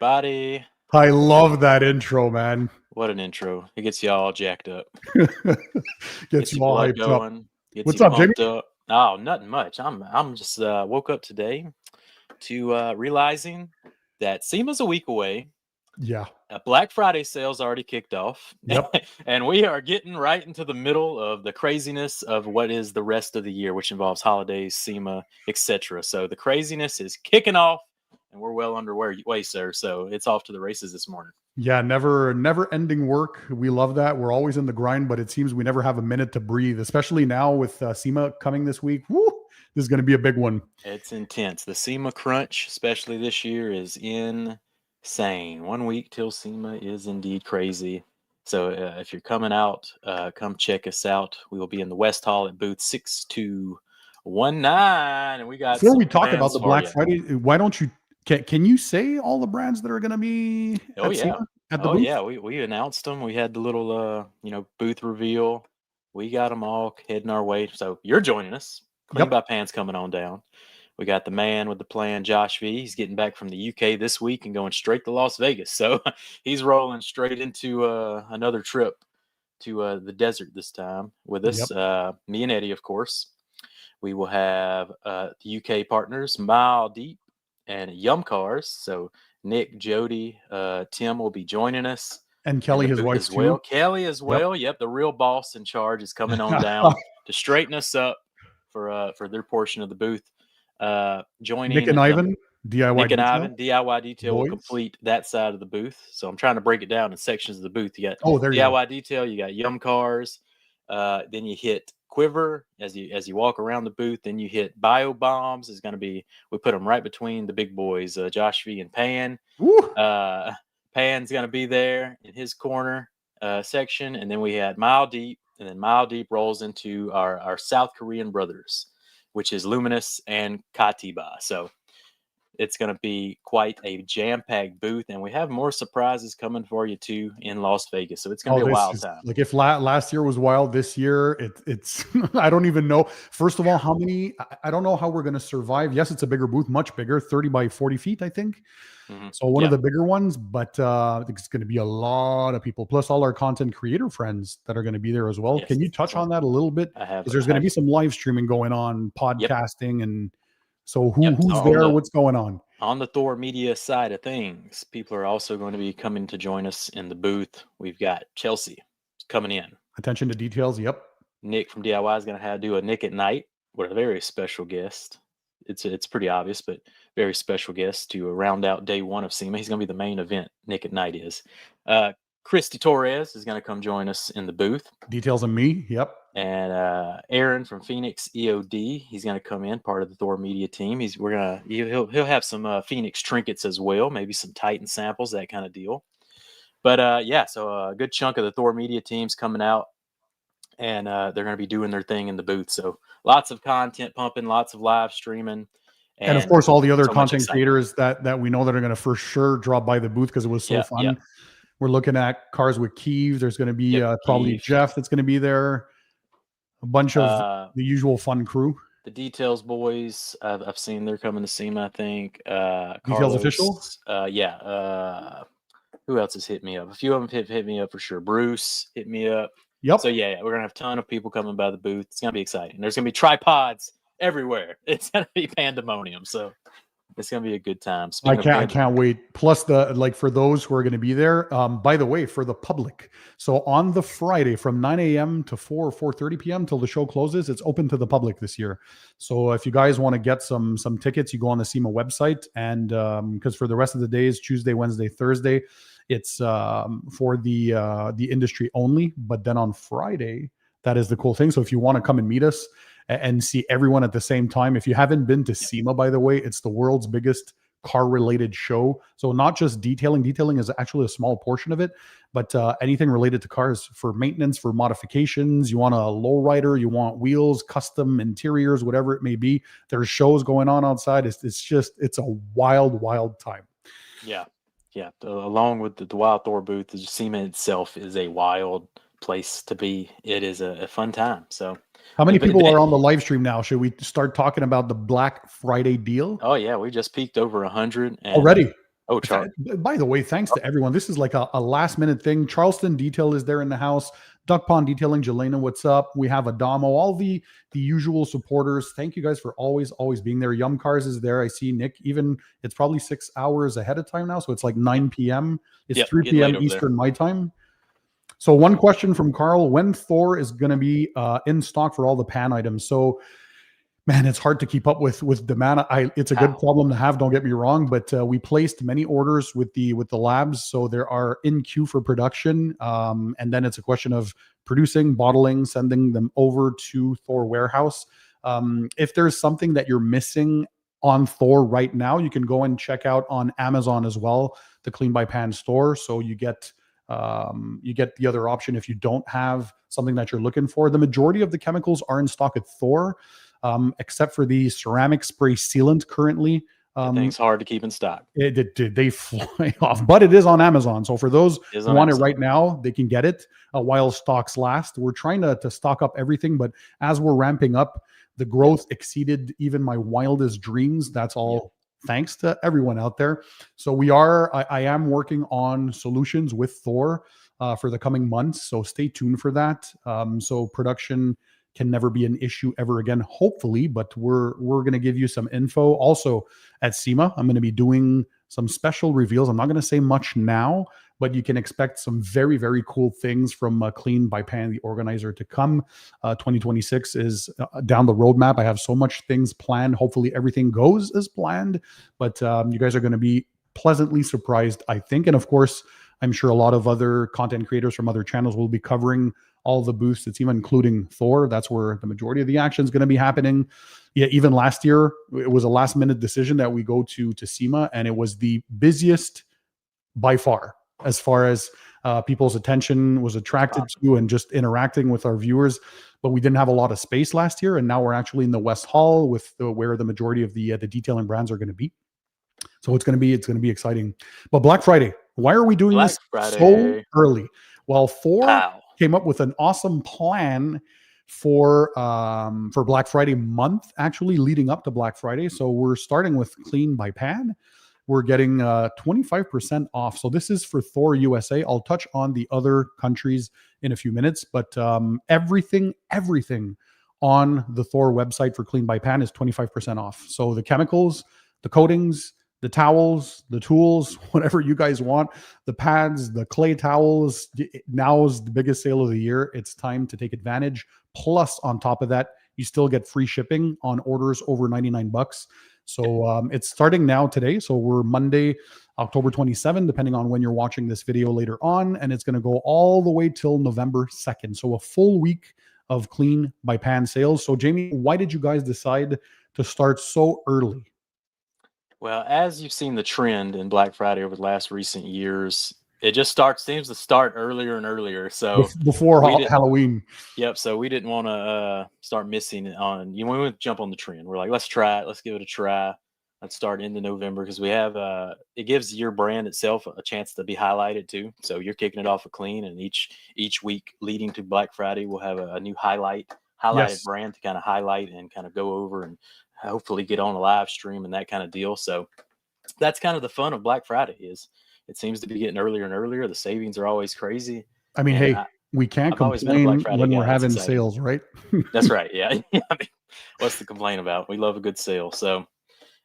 everybody. I love that intro, man. What an intro. It gets you all jacked up. Gets you your all blood hyped going. up. Gets What's you up, Jimmy? pumped up. Oh, nothing much. I'm just woke up today to realizing that SEMA's a week away. Yeah. Black Friday sales already kicked off. Yep. And we are getting right into the middle of the craziness of what is the rest of the year, which involves holidays, SEMA, etc. So the craziness is kicking off, and we're well underway, sir. So it's off to the races this morning. Yeah, never ending work. We love that. We're always in the grind, but it seems we never have a minute to breathe, especially now with SEMA coming this week. Woo, this is going to be a big one. It's intense. The SEMA crunch, especially this year, is insane. 1 week till SEMA is indeed crazy. So if you're coming out, come check us out. We will be in the West Hall at booth 6219, and we got. Before we talk about the Black Friday, why don't you? Can you say all the brands that are going to be at SEMA at the booth? Yeah, we announced them. We had the little booth reveal. We got them all heading our way. So you're joining us. Clean by Pants coming on down. We got the man with the plan, Josh V. He's getting back from the UK this week and going straight to Las Vegas. So he's rolling straight into another trip to the desert this time with us. Me and Eddie, of course. We will have the UK partners, Mile Deep and Yum Cars. So Nick, Jody, Tim will be joining us. And Kelly, his wife, as well. Kelly as well. Yep, the real boss in charge is coming on down to straighten us up for their portion of the booth. Joining Nick and Ivan, DIY Nick and Detail. Ivan, DIY Detail will complete that side of the booth. So I'm trying to break it down in sections of the booth. You got DIY Detail, you got Yum Cars, then you hit Quiver as you walk around the booth. Then you hit Bio Bombs. Is going to be, we put them right between the big boys, Josh V and Pan. Pan's going to be there in his corner section, and then we had Mile Deep, and then Mile Deep rolls into our South Korean brothers, which is Luminous and Katiba. So it's going to be quite a jam-packed booth, and we have more surprises coming for you too in Las Vegas. So it's going to be a wild time. Like if last year was wild, this year it's I don't even know. First of all, how many? I don't know how we're going to survive. Yes, it's a bigger booth, much bigger, 30 by 40 feet, I think. So one of the bigger ones, but I think it's going to be a lot of people, plus all our content creator friends that are going to be there as well. Can you touch on that a little bit? Because there's going to be some live streaming going on, podcasting, and so who's there? What's going on? On the Thor Media side of things, people are also going to be coming to join us in the booth. We've got Chelsea coming in. Attention to details. Yep. Nick from DIY is going to do a Nick at Night with a very special guest. It's pretty obvious, but very special guest to round out day one of SEMA. He's going to be the main event. Nick at Night is. Christy Torres is going to come join us in the booth. Details on me. Yep. And Aaron from Phoenix EOD, he's going to come in, part of the Thor Media team. He'll have some Phoenix trinkets as well, maybe some Titan samples, that kind of deal. But so a good chunk of the Thor Media team's coming out, and they're going to be doing their thing in the booth. So lots of content pumping, lots of live streaming. And of course, all the other content creators that we know that are going to for sure drop by the booth because it was so fun. Yep. We're looking at Cars with Keeve. There's going to be probably Jeff that's going to be there. A bunch of the usual fun crew. The Details boys, I've seen they're coming to SEMA, I think. Details Carlos, official? Who else has hit me up? A few of them hit me up for sure. Bruce hit me up. Yep. So we're going to have a ton of people coming by the booth. It's going to be exciting. There's going to be tripods everywhere. It's going to be pandemonium. So it's going to be a good time. I can't wait. Plus for those who are going to be there, by the way, for the public. So on the Friday from 9 a.m. to 4 or 4:30 p.m. till the show closes, it's open to the public this year. So if you guys want to get some tickets, you go on the SEMA website, and because for the rest of the days, Tuesday, Wednesday, Thursday, it's for the industry only. But then on Friday, that is the cool thing. So if you want to come and meet us and see everyone at the same time. If you haven't been to SEMA, by the way, it's the world's biggest car-related show. So not just detailing. Detailing is actually a small portion of it, but anything related to cars for maintenance, for modifications. You want a lowrider, you want wheels, custom interiors, whatever it may be. There's shows going on outside. It's a wild time. Yeah. Along with the Wild Thor booth, the SEMA itself is a wild place to be. It is a fun time. So how many people are on the live stream now? Should we start talking about the Black Friday deal? Oh yeah, we just peaked over 100 already. Oh, Charlie. By the way, thanks to everyone. This is like a last minute thing. Charleston Detail is there in the house. Duck Pond Detailing, Jelena, what's up? We have Adamo, all the usual supporters. Thank you guys for always being there. Yum Cars is there. I see Nick. Even it's probably 6 hours ahead of time now, so it's like 9 p.m. It's 3 p.m. Eastern my time. So one question from Carl: when Thor is going to be in stock for all the pan items? So, man, it's hard to keep up with demand. It's a good problem to have, don't get me wrong, but we placed many orders with the labs, so there are in queue for production, and then it's a question of producing, bottling, sending them over to Thor warehouse. If there's something that you're missing on Thor right now, you can go and check out on Amazon as well, the Clean by Pan store. So you get the other option if you don't have something that you're looking for. The majority of the chemicals are in stock at Thor. Except for the ceramic spray sealant currently. Things hard to keep in stock. They fly off, but it is on Amazon. So for those who want it right now, they can get it while stocks last. We're trying to stock up everything, but as we're ramping up, the growth exceeded even my wildest dreams. That's all thanks to everyone out there. So I am working on solutions with Thor for the coming months. So stay tuned for that. So production can never be an issue ever again, hopefully, but we're going to give you some info. Also at SEMA, I'm going to be doing some special reveals. I'm not going to say much now, but you can expect some very, very cool things from Clean by Pan, the organizer, to come. 2026 is down the roadmap. I have so much things planned. Hopefully everything goes as planned, but you guys are going to be pleasantly surprised, I think. And of course, I'm sure a lot of other content creators from other channels will be covering all the booths at SEMA, including Thor. That's where the majority of the action is going to be happening. Yeah, even last year, it was a last minute decision that we go to SEMA, and it was the busiest by far as people's attention was attracted to and just interacting with our viewers. But we didn't have a lot of space last year, and now we're actually in the West Hall with where the majority of the detailing brands are going to be. So it's going to be exciting. But Black Friday, why are we doing this so early? Well, Thor came up with an awesome plan for Black Friday month, actually leading up to Black Friday. So we're starting with Clean by Pan. We're getting 25% off. So this is for Thor USA. I'll touch on the other countries in a few minutes, but everything on the Thor website for Clean by Pan is 25% off. So the chemicals, the coatings, the towels, the tools, whatever you guys want, the pads, the clay towels. Now is the biggest sale of the year. It's time to take advantage. Plus, on top of that, you still get free shipping on orders over $99. So it's starting now today. So we're Monday, October 27, depending on when you're watching this video later on. And it's going to go all the way till November 2nd. So a full week of Clean by Pan sales. So Jamie, why did you guys decide to start so early? Well, as you've seen the trend in Black Friday over the last recent years, it just seems to start earlier and earlier. So before Halloween. Yep. So we didn't want to start missing on, we want to jump on the trend. We're like, let's try it. Let's give it a try. Let's start into November because we have, it gives your brand itself a chance to be highlighted too. So you're kicking it off with Clean, and each week leading to Black Friday, we'll have a new highlighted brand to kind of highlight and kind of go over and hopefully get on a live stream and that kind of deal. So that's kind of the fun of Black Friday is it seems to be getting earlier and earlier. The savings are always crazy. I mean, we can't complain when we're having sales, right? That's right. Yeah. I mean, what's to complain about? We love a good sale. So,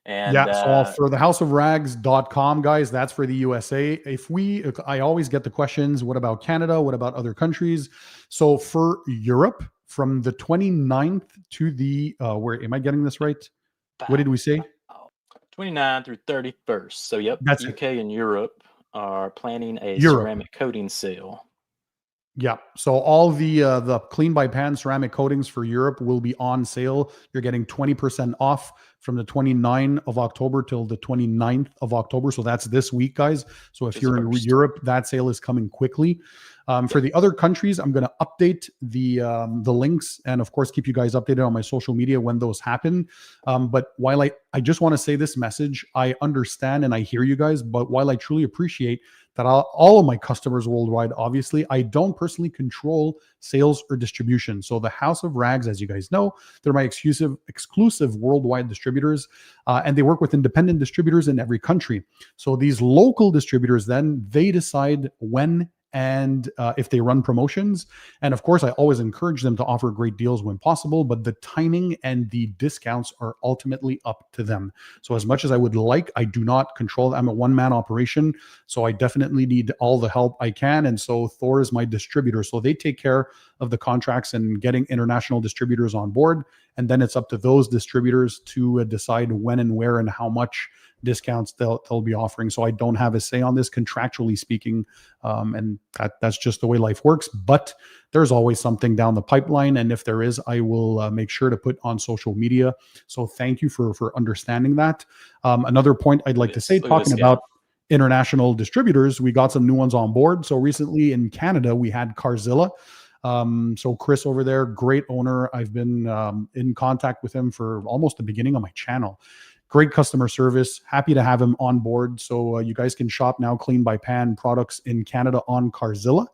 and so for the houseofrags.com, guys, that's for the USA. I always get the questions, what about Canada? What about other countries? So for Europe, from the 29th to the, where am I getting this right? What did we say? 29 through 31st. So, yep, that's UK and Europe are planning a ceramic coating sale. Yeah. So all the Clean by Pan ceramic coatings for Europe will be on sale. You're getting 20% off from the 29th of October till the 29th of October. So that's this week, guys. So if you're in Europe, that sale is coming quickly. For the other countries, I'm going to update the links and, of course, keep you guys updated on my social media when those happen. But while I just want to say this message, I understand and I hear you guys, but while I truly appreciate that all of my customers worldwide, obviously, I don't personally control sales or distribution. So the House of Rags, as you guys know, they're my exclusive worldwide distributors, and they work with independent distributors in every country. So these local distributors, then, they decide when and if they run promotions. And of course, I always encourage them to offer great deals when possible, but the timing and the discounts are ultimately up to them. So as much as I would like, I do not control. I'm a one-man operation, so I definitely need all the help I can. And so Thor is my distributor. So they take care of the contracts and getting international distributors on board. And then it's up to those distributors to decide when and where and how much discounts they'll be offering. So I don't have a say on this, contractually speaking, and that's just the way life works. But there's always something down the pipeline, and if there is, I will make sure to put on social media. So thank you for understanding that. Another point I'd like to say, talking about international distributors, we got some new ones on board. So recently in Canada, we had Carzilla. So Chris over there, great owner. I've been in contact with him for almost the beginning of my channel. Great customer service. Happy to have him on board. So you guys can shop now Clean by Pan products in Canada on Carzilla.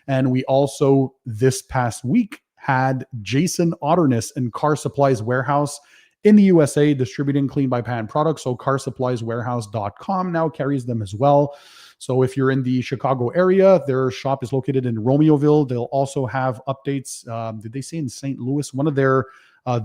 And we also, this past week, had Jason Otterness and Car Supplies Warehouse in the USA distributing Clean by Pan products. So carsupplieswarehouse.com now carries them as well. So if you're in the Chicago area, their shop is located in Romeoville. They'll also have updates. Did they say in St. Louis? One of their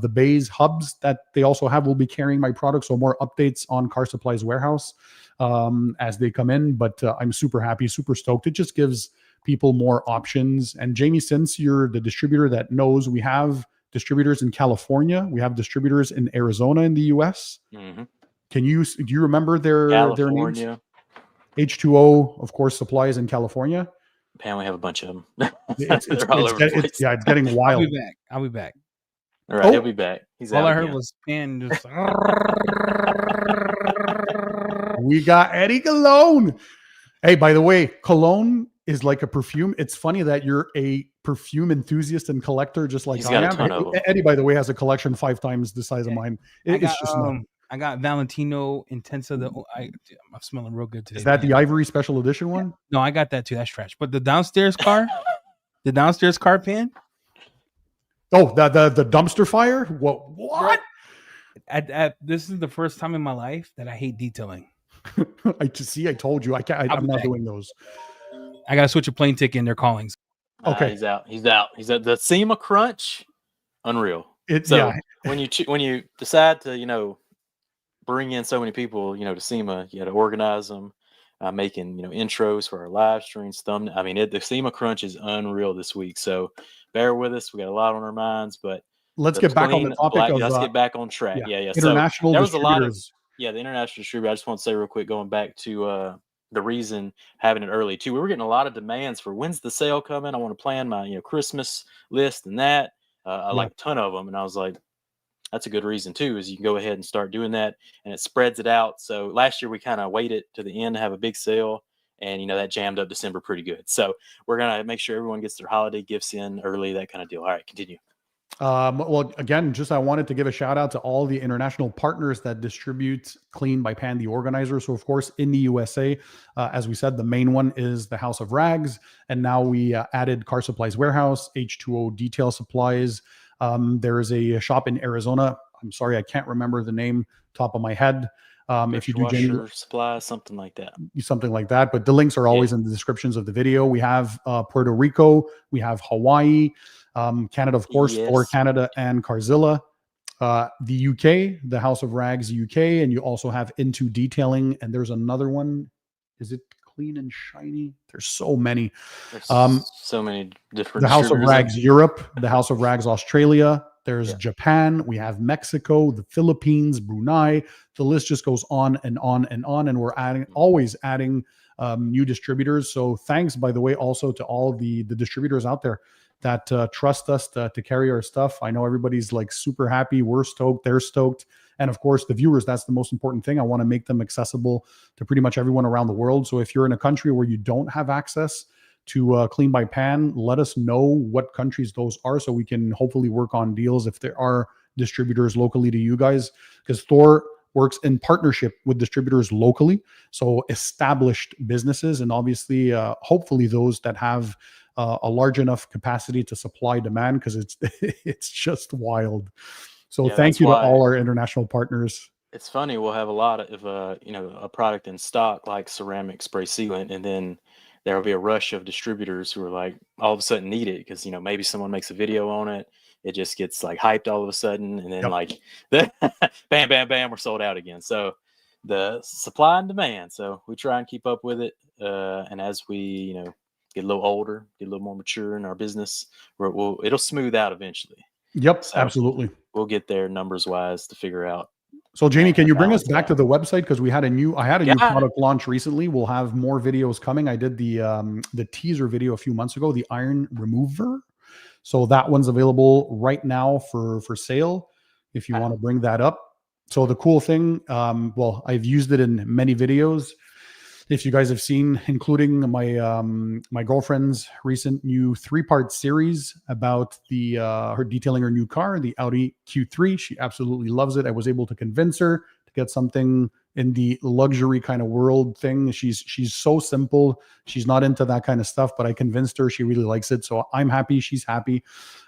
the Bays hubs that they also have will be carrying my products. So more updates on Car Supplies Warehouse as they come in. But I'm super happy, super stoked. It just gives people more options. And Jamie, since you're the distributor that knows, we have distributors in California. We have distributors in Arizona in the US. Mm-hmm. Do you remember their names? H2O, of course, supplies in California. Pan, we have a bunch of them. It's getting wild. I'll be back. All right, he'll be back. He's all out I heard again. was Pan just. We got Eddie Cologne. Hey, by the way, Cologne is like a perfume. It's funny that you're a perfume enthusiast and collector, just like I am. Eddie, by the way, has a collection 5 times the size of mine. I got Valentino Intensa. I'm smelling real good today. Is that the Ivory Special Edition one? No, I got that too. That's trash. But the downstairs car, Pan. Oh, the dumpster fire? What? This is the first time in my life that I hate detailing. I told you I'm not doing those. I gotta switch a plane ticket in their callings. Okay, he's out. He's at the SEMA crunch. Unreal. When you decide to bring in so many people to SEMA, you got to organize them, making intros for our live streams. The SEMA crunch is unreal this week. So bear with us. We got a lot on our minds, but let's get back on the topic of let's get back on track. Yeah. International so, there was a lot of the international distributor. I just want to say real quick, going back to the reason having it early too. We were getting a lot of demands for when's the sale coming. I want to plan my Christmas list and that. I like a ton of them, and I was like, that's a good reason too, is you can go ahead and start doing that, and it spreads it out. So last year we kind of waited to the end to have a big sale, and that jammed up December pretty good. So we're gonna make sure everyone gets their holiday gifts in early, that kind of deal. All right, continue. Well, again, I wanted to give a shout out to all the international partners that distribute Clean by Pan, the organizer. So, of course, in the USA, as we said, the main one is the House of Rags. And now we added Car Supplies Warehouse, H2O Detail Supplies. There is a shop in Arizona. I'm sorry, I can't remember the name top of my head. If you do supplies, something like that. But the links are always in the descriptions of the video. We have Puerto Rico, we have Hawaii, Canada, of course, for Canada and Carzilla, the UK, the House of Rags UK, and you also have Into Detailing. And there's another one. Is it Clean and Shiny? There's so many. There's so many different. The House of Rags Europe, the House of Rags Australia. There's Japan. We have Mexico, the Philippines, Brunei. The list just goes on and on and on. And we're always adding new distributors. So thanks, by the way, also to all the distributors out there that trust us to carry our stuff. I know everybody's like super happy. We're stoked. They're stoked. And of course, the viewers, that's the most important thing. I want to make them accessible to pretty much everyone around the world. So if you're in a country where you don't have access to Clean by Pan, let us know what countries those are so we can hopefully work on deals if there are distributors locally to you guys, because Thor works in partnership with distributors locally, so established businesses, and obviously hopefully those that have a large enough capacity to supply demand, because it's just wild. So thank you to all our international partners. It's funny, we'll have a lot of a product in stock like ceramic spray sealant, and then there'll be a rush of distributors who are like all of a sudden need it because maybe someone makes a video on it. It just gets like hyped all of a sudden, and then like bam, bam, bam, we're sold out again. So the supply and demand. So we try and keep up with it. And as we get a little older, get a little more mature in our business, it'll smooth out eventually. Yep, so absolutely. We'll get there numbers wise to figure out. So Jamie, can you bring us back to the website, because I had a new product launch recently. We'll have more videos coming. I did the teaser video a few months ago, the iron remover. So that one's available right now for sale if you want to bring that up. So the cool thing, well, I've used it in many videos. If you guys have seen, including my girlfriend's recent new 3-part series about her detailing her new car, the Audi Q3. She absolutely loves it. I was able to convince her to get something in the luxury kind of world thing. She's so simple. She's not into that kind of stuff, but I convinced her. She really likes it. So I'm happy. She's happy.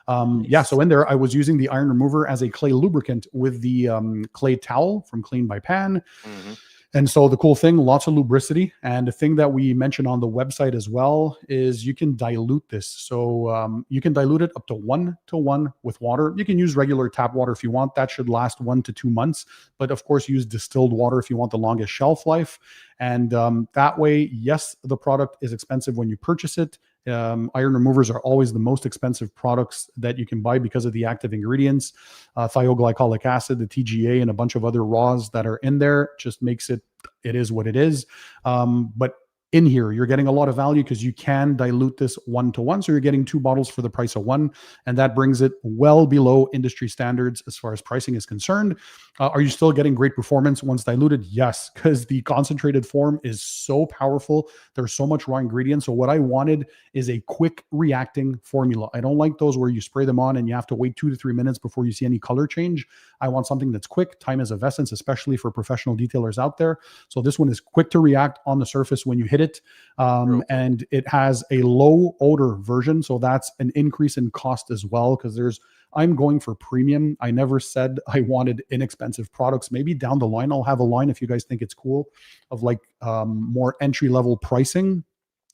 Yeah. So in there, I was using the iron remover as a clay lubricant with the clay towel from Clean by Pan. Mm-hmm. And so the cool thing, lots of lubricity. And the thing that we mentioned on the website as well is you can dilute this. So you can dilute it up to 1-to-1 with water. You can use regular tap water if you want. That should last 1 to 2 months. But of course, use distilled water if you want the longest shelf life. And that way, yes, the product is expensive when you purchase it. Iron removers are always the most expensive products that you can buy because of the active ingredients, thioglycolic acid, the TGA, and a bunch of other raws that are in there. Just makes it is what it is. But in here, you're getting a lot of value because you can dilute this 1-to-1. So you're getting 2 bottles for the price of 1. And that brings it well below industry standards as far as pricing is concerned. Are you still getting great performance once diluted? Yes, because the concentrated form is so powerful. There's so much raw ingredients. So what I wanted is a quick reacting formula. I don't like those where you spray them on and you have to wait 2 to 3 minutes before you see any color change. I want something that's quick. Time is of essence, especially for professional detailers out there. So this one is quick to react on the surface when you hit it. And it has a low odor version. So that's an increase in cost as well, because I'm going for premium. I never said I wanted inexpensive products. Maybe down the line, I'll have a line, if you guys think it's cool, of like more entry-level pricing.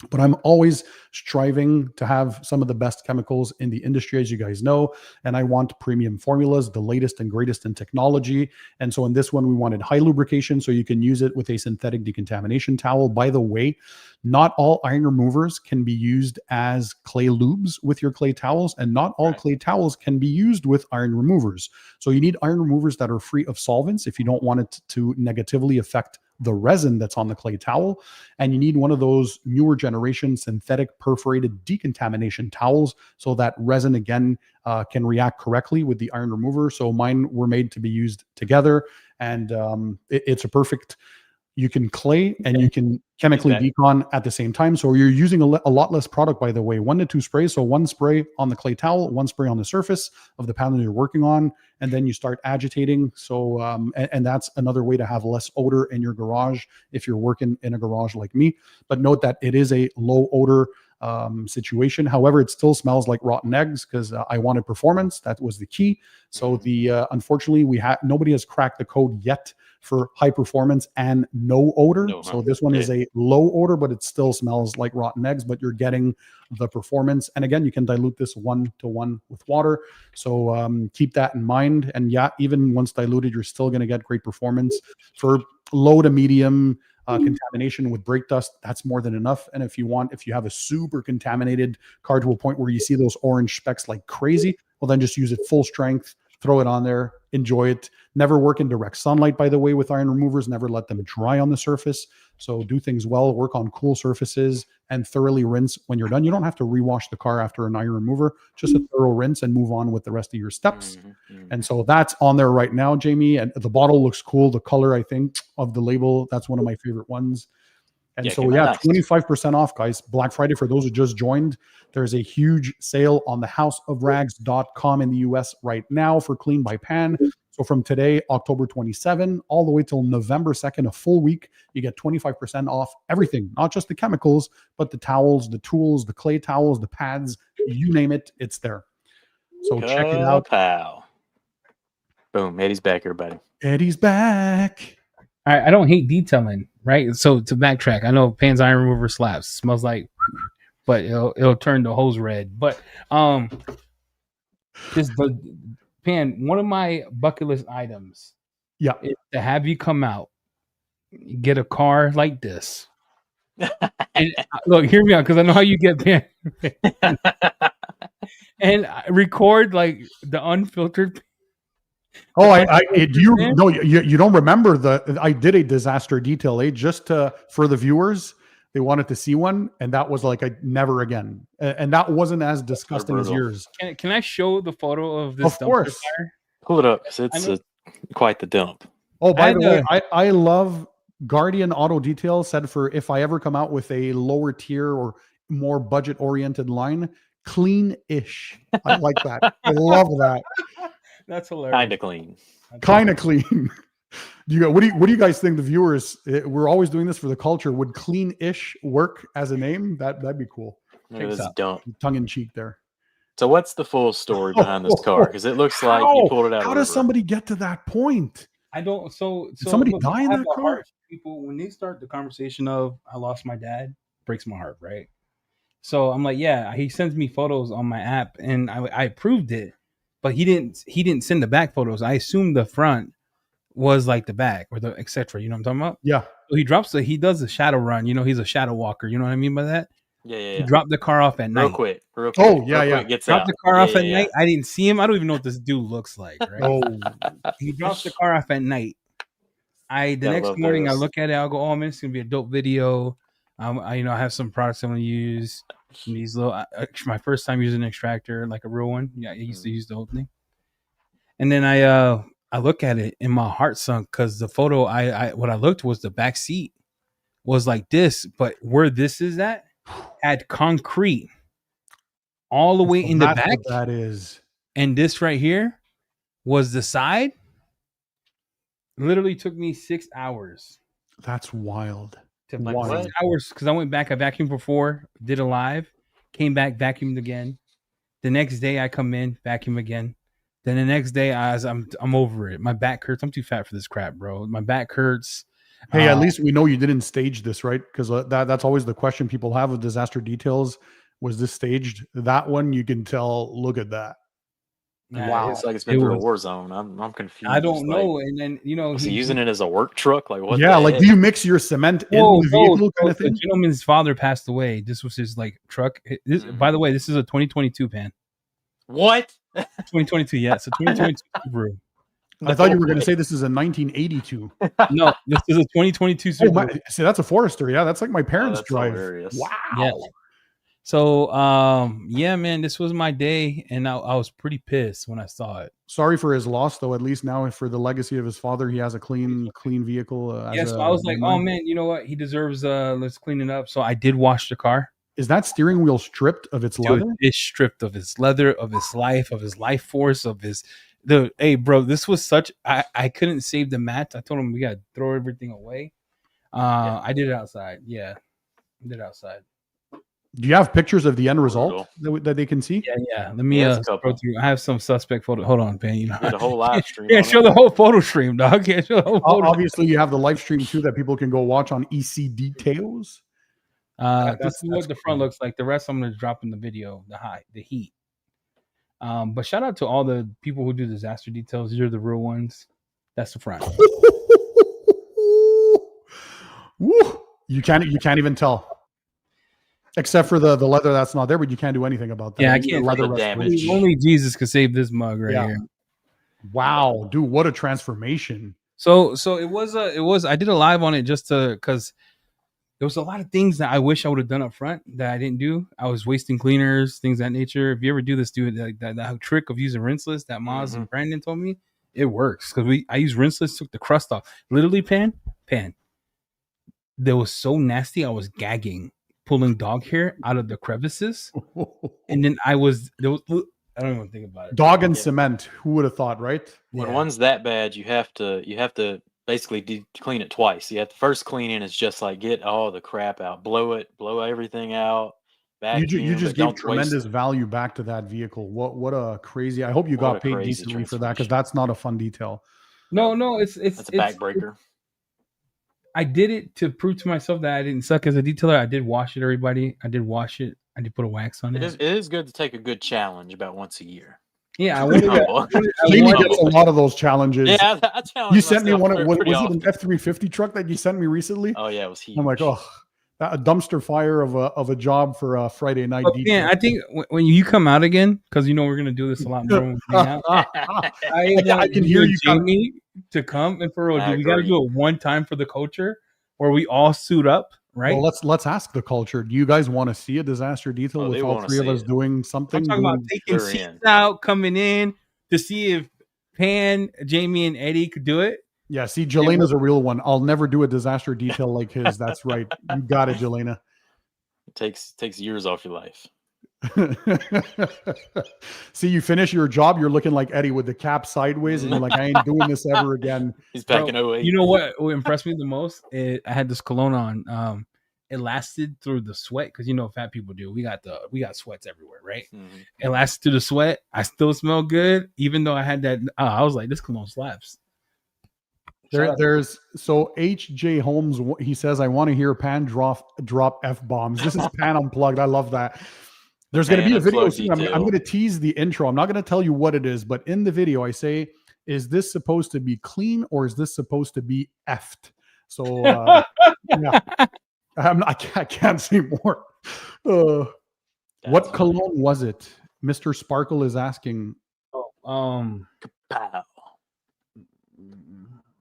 But I'm always striving to have some of the best chemicals in the industry, as you guys know. And I want premium formulas, the latest and greatest in technology. And so in this one, we wanted high lubrication, so you can use it with a synthetic decontamination towel. By the way, not all iron removers can be used as clay lubes with your clay towels, and not all clay towels can be used with iron removers. So you need iron removers that are free of solvents if you don't want it to negatively affect the resin that's on the clay towel. And you need one of those newer generation synthetic perforated decontamination towels so that resin again can react correctly with the iron remover. So mine were made to be used together, and it's a perfect. You can clay and you can chemically decon at the same time. So you're using a lot less product, by the way, 1 to 2 sprays. So 1 spray on the clay towel, 1 spray on the surface of the panel you're working on, and then you start agitating. So, and that's another way to have less odor in your garage if you're working in a garage like me. But note that it is a low odor situation. However, it still smells like rotten eggs because I wanted performance. That was the key. So unfortunately, nobody has cracked the code yet for high performance and no odor. So this one is a low odor, but it still smells like rotten eggs, but you're getting the performance. And again, you can dilute this 1-to-1 with water. So keep that in mind. And yeah, even once diluted, you're still going to get great performance. For low to medium contamination with brake dust, that's more than enough. And if you have a super contaminated car to a point where you see those orange specks like crazy, well, then just use it full strength, throw it on there, enjoy it. Never work in direct sunlight, by the way, with iron removers. Never let them dry on the surface. So do things well, work on cool surfaces, and thoroughly rinse when you're done. You don't have to rewash the car after an iron remover, just a thorough rinse and move on with the rest of your steps. And so that's on there right now, Jamie. And the bottle looks cool. The color, I think, of the label, that's one of my favorite ones. And so, yeah, 25% off, guys. Black Friday, for those who just joined, there's a huge sale on the houseofrags.com in the US right now for Clean by Pan. So from today, October 27, all the way till November 2nd, a full week, you get 25% off everything, not just the chemicals, but the towels, the tools, the clay towels, the pads, you name it, it's there. So check it out. Pow. Boom. Eddie's back, everybody. Eddie's back. I don't hate detailing, right? So to backtrack, I know Pan's iron remover slaps. Smells like, but it'll turn the hose red. But Pan, one of my bucket list items, is to have you come out, get a car like this. And, look, hear me out, because I know how you get, Pan, and record like the unfiltered. Oh, you don't remember I did a disaster detail, just for the viewers. They wanted to see one, and that was like a never again. And that wasn't as disgusting as yours. Can I show the photo of this? Of course. Fire? Pull it up, because it's quite the dump. Oh, by the way, I love Guardian Auto Detail said for if I ever come out with a lower tier or more budget-oriented line, clean-ish. I like that. I love that. That's hilarious. Kind of clean. What do you guys think? The viewers, we're always doing this for the culture. Would clean-ish work as a name? That'd be cool. It was dumb. Tongue in cheek there. So what's the full story behind this car? Because it looks like you pulled it out. How does somebody get to that point? I don't. So did somebody die in that car? People, when they start the conversation of "I lost my dad," breaks my heart, right? So I'm like, yeah. He sends me photos on my app, and I approved it. But he didn't send the back photos. I assumed the front was like the back or the etc. You know what I'm talking about? Yeah. So he does a shadow run. You know, he's a shadow walker. You know what I mean by that? Yeah. He dropped the car off at night. Real quick. Oh, yeah. Dropped the car off at night. I didn't see him. I don't even know what this dude looks like. Right? Oh. He drops the car off at night. The next morning I look at it. I'll go, oh man, it's gonna be a dope video. I have some products I'm gonna use. These little, my first time using an extractor, like a real one. Yeah, I used to use the whole thing. And then I look at it and my heart sunk, because the photo what I looked was the back seat was like this, but where this is at had concrete all the way in the back. What that is. And this right here was the side. Literally took me 6 hours. That's wild. 6 hours, because I went back. I vacuumed before, did a live, came back, vacuumed again. The next day I come in, vacuum again. Then the next day I'm over it. My back hurts. I'm too fat for this crap, bro. My back hurts. Hey, at least we know you didn't stage this, right? Because that's always the question people have with disaster details. Was this staged? That one you can tell. Look at that. Wow, it's like it's been through a war zone. I'm confused. I don't know. And then was he using it as a work truck? Like what? Yeah, like do you mix your cement in the vehicle kind of thing? The gentleman's father passed away. This was his like truck. By the way, this is a 2022 Pan. What? 2022, yeah. So 2022 Subaru. I thought you were going to say this is a 1982. No, this is a 2022 Subaru. See, that's a Forester. Yeah, that's like my parents' drive. Hilarious. Wow. Yeah. So, yeah, man, this was my day, and I was pretty pissed when I saw it. Sorry for his loss, though. At least now, for the legacy of his father, he has a clean vehicle. So I was like, oh man, you know what? He deserves. Let's clean it up. So I did wash the car. Is that steering wheel stripped of its leather? It's stripped of its leather, of his life, of his life force, of his. Hey, bro, this was such. I couldn't save the mat. I told him we gotta throw everything away. I did it outside. Yeah, I did it outside. Do you have pictures of the end result that they can see? Yeah. Let me scroll through. I have some suspect photo. Hold on, man. You know, the whole live stream. Can't show the whole photo stream, dog. Can't show the whole photo. Obviously, you have the live stream too that people can go watch on EC Details. This is what the front looks like. The rest I'm gonna drop in the video. The heat. But shout out to all the people who do disaster details. These are the real ones. That's the front. Woo! You can't even tell. Except for the leather that's not there, but you can't do anything about that. Yeah, I can't. Leather damage. Only Jesus could save this mug right here. Wow, dude, what a transformation! So it was. I did a live on it just because there was a lot of things that I wish I would have done up front that I didn't do. I was wasting cleaners, things of that nature. If you ever do this, dude, like that trick of using rinseless that Maz and Brandon told me, it works because I use rinseless, took the crust off. Literally, pan. that was so nasty. I was gagging, pulling dog hair out of the crevices, and then I don't even think about it. Dog and cement. Who would have thought, right? When one's that bad, you have to basically clean it twice. You have to first clean in is just like get all the crap out, blow everything out. Vacuum, you just gave tremendous value back to that vehicle. What a crazy! I hope you got paid decently for that, because that's not a fun detail. No, it's a backbreaker. I did it to prove to myself that I didn't suck as a detailer. I did wash it, everybody. I did wash it. I did put a wax on it. It is good to take a good challenge about once a year. Yeah, I wanted Jamie gets a lot of those challenges. Yeah, I challenge. You sent me one. Was it an F350 truck that you sent me recently? Oh yeah, it was huge. I'm like, oh, a dumpster fire of a job for a Friday night. Yeah, I think when you come out again, because we're gonna do this a lot more. When we hang out, I can hear you, Jamie, to come, and for real, we got to do it one time for the culture where we all suit up. Right. Well, let's ask the culture. Do you guys want to see a disaster detail with all three of us doing something? I'm talking about taking seats out, coming in to see if Pan, Jamie, and Eddie could do it. Yeah, see, Jelena's a real one. I'll never do a disaster detail like his. That's right. You got it, Jelena. It takes years off your life. See, you finish your job, you're looking like Eddie with the cap sideways, and you're like, I ain't doing this ever again. He's back in 08. You know what impressed me the most? I had this cologne on. It lasted through the sweat, because fat people do. We got sweats everywhere, right? Mm-hmm. It lasted through the sweat. I still smell good, even though I had that. I was like, this cologne slaps. There's H.J. Holmes. He says, I want to hear Pan drop F-bombs. This is Pan Unplugged. I love that. There's going to be a video soon. I'm going to tease the intro. I'm not going to tell you what it is, but in the video I say, is this supposed to be clean or is this supposed to be effed? So yeah, I can't say more. What cologne was it? Mr. Sparkle is asking.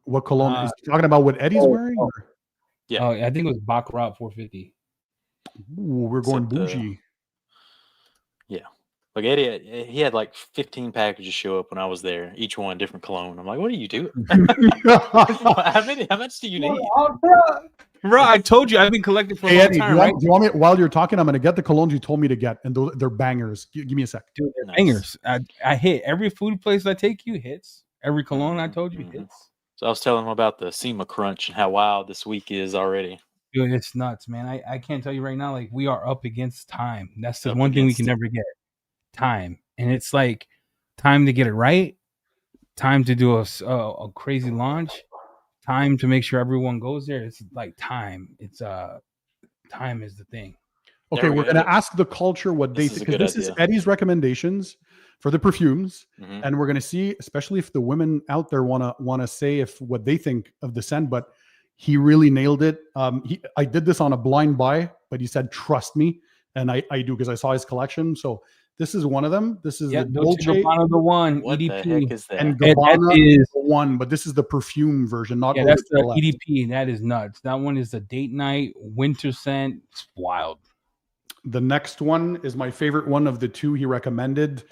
What cologne is he talking about? What Eddie's wearing? Yeah, I think it was Baccarat 450. Ooh, we're going bougie. Yeah, like Eddie, he had like 15 packages show up when I was there. Each one different cologne. I'm like, what are you doing? How much do you need? Bro, I told you I've been collecting for a long time. Do you want me, while you're talking, I'm going to get the colognes you told me to get, and they're bangers. Give me a sec. Dude, they're bangers. I hit every food place I take you hits. Every cologne I told you hits. So I was telling him about the SEMA crunch and how wild this week is already. Dude, it's nuts, man. I can't tell you right now, like, we are up against time. That's the one thing we can never get. Time. And it's like time to get it right, time to do a crazy launch, time to make sure everyone goes there. It's like time. It's time is the thing. Okay, we're going to ask the culture what they think. This is Eddie's recommendations for the perfumes, and we're going to see, especially if the women out there want to say if what they think of the scent. But he really nailed it. I did this on a blind buy, but he said, "Trust me," and I do, because I saw his collection. So this is one of them. This is the Dolce Gabbana, the one. What EDP. The heck is that? And Gabbana is the one, but this is the perfume version, not that's the EDP. That is nuts. That one is the date night winter scent. It's wild. The next one is my favorite one of the two he recommended.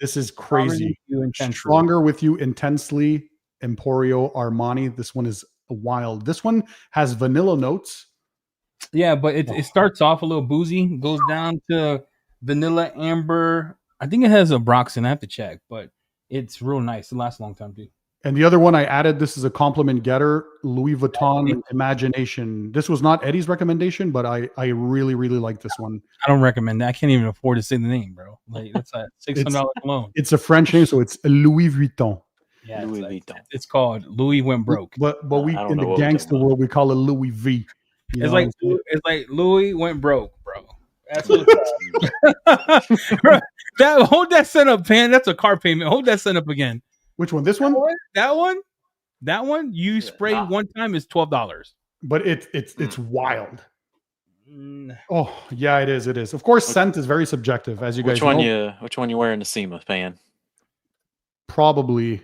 This is crazy. Stronger with you intensely. Emporio Armani. This one is wild. This one has vanilla notes. Yeah, but it starts off a little boozy, goes down to vanilla amber. I think it has a Broxton. I have to check, but it's real nice. It lasts a long time too. And the other one I added, this is a compliment getter, Louis Vuitton Imagination. This was not Eddie's recommendation, but I really, really like this one. I don't recommend that. I can't even afford to say the name, bro. Like, that's a $600 cologne. It's a French name, so it's Louis Vuitton. Yeah, Louis Vuitton. It's called Louis Went Broke. But we in the gangster world, we call it Louis V. It's like Louis went broke, bro. That's what it's hold that scent up, Pan. That's a car payment. Hold that scent up again. Which one? This one? That one. You spray one time is $12. But it's wild. Oh yeah, it is. It is. Of course, scent is very subjective, as you guys know. Which one you wearing the SEMA, Pan? Probably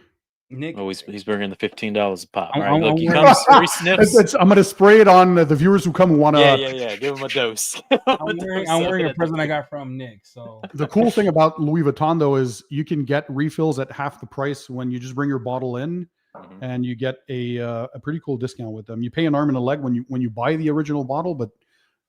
Nick. Oh, he's bringing the $15 a pop. Right? Look, he comes 3 sniffs. I'm going to spray it on the viewers who come and want to. Yeah. Give him a dose. I'm wearing a present I got from Nick. So the cool thing about Louis Vuitton though is you can get refills at half the price when you just bring your bottle in. and you get a pretty cool discount with them. You pay an arm and a leg when you buy the original bottle, but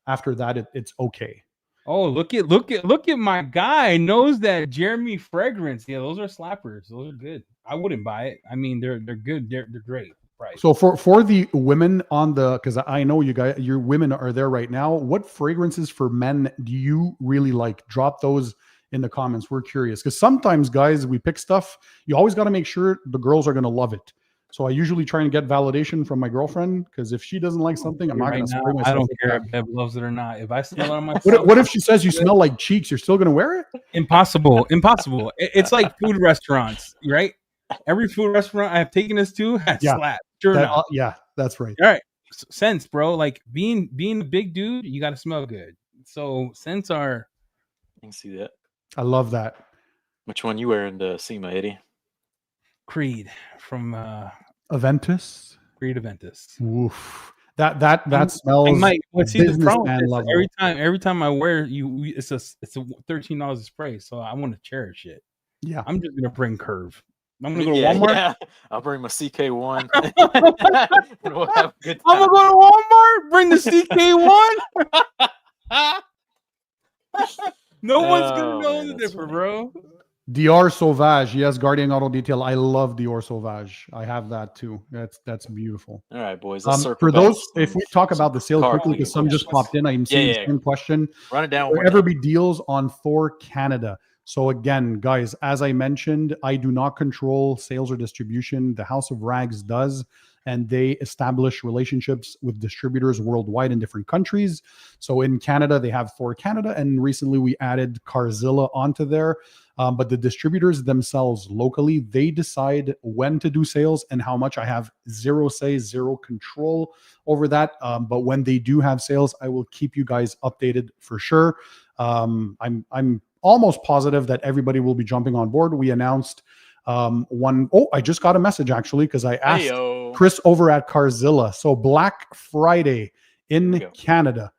after that, it's okay. Oh, look at my guy knows that Jeremy fragrance. Yeah, those are slappers. Those are good. I wouldn't buy it. I mean, they're good. They're great. Right. So for the women on the, because I know your women are there right now. What fragrances for men do you really like? Drop those in the comments. We're curious because sometimes, guys, we pick stuff. You always got to make sure the girls are going to love it. So I usually try and get validation from my girlfriend because if she doesn't like something, I'm not going to spray myself. I don't care if Bev loves it or not. If I smell it on myself, what if she says you smell like cheeks? You're still going to wear it? Impossible. It's like food restaurants, right? Every food restaurant I have taken us to has slapped. Sure, yeah, that's right. All right, scents, bro. Like being a big dude, you got to smell good. So scents are. You can see that. I love that. Which one you wearing to SEMA, Eddie? Creed from Aventus. Creed Aventus. Oof. That smells. The problem is every time I wear it's a $13 spray, so I want to cherish it. Yeah, I'm just gonna bring Curve. I'm gonna go to Walmart. Yeah. I'll bring my CK1. We'll have a good time. I'm gonna go to Walmart. Bring the CK1. No one's gonna know the difference, bro. Dior Sauvage, yes, Guardian Auto Detail. I love Dior Sauvage. I have that too. That's beautiful. All right, boys. Let's for those, if we talk about the sale quickly, because some just popped in, I'm seeing the same question. Run it down. Will there ever be deals on Thor Canada? So again, guys, as I mentioned, I do not control sales or distribution. The House of Rags does, and they establish relationships with distributors worldwide in different countries. So in Canada, they have Thor Canada, and recently we added Carzilla onto there. But the distributors themselves locally, they decide when to do sales and how much. I have zero say, zero control over that. But when they do have sales, I will keep you guys updated for sure. I'm almost positive that everybody will be jumping on board. We announced I just got a message actually because I asked Chris over at Carzilla. So Black Friday in Canada.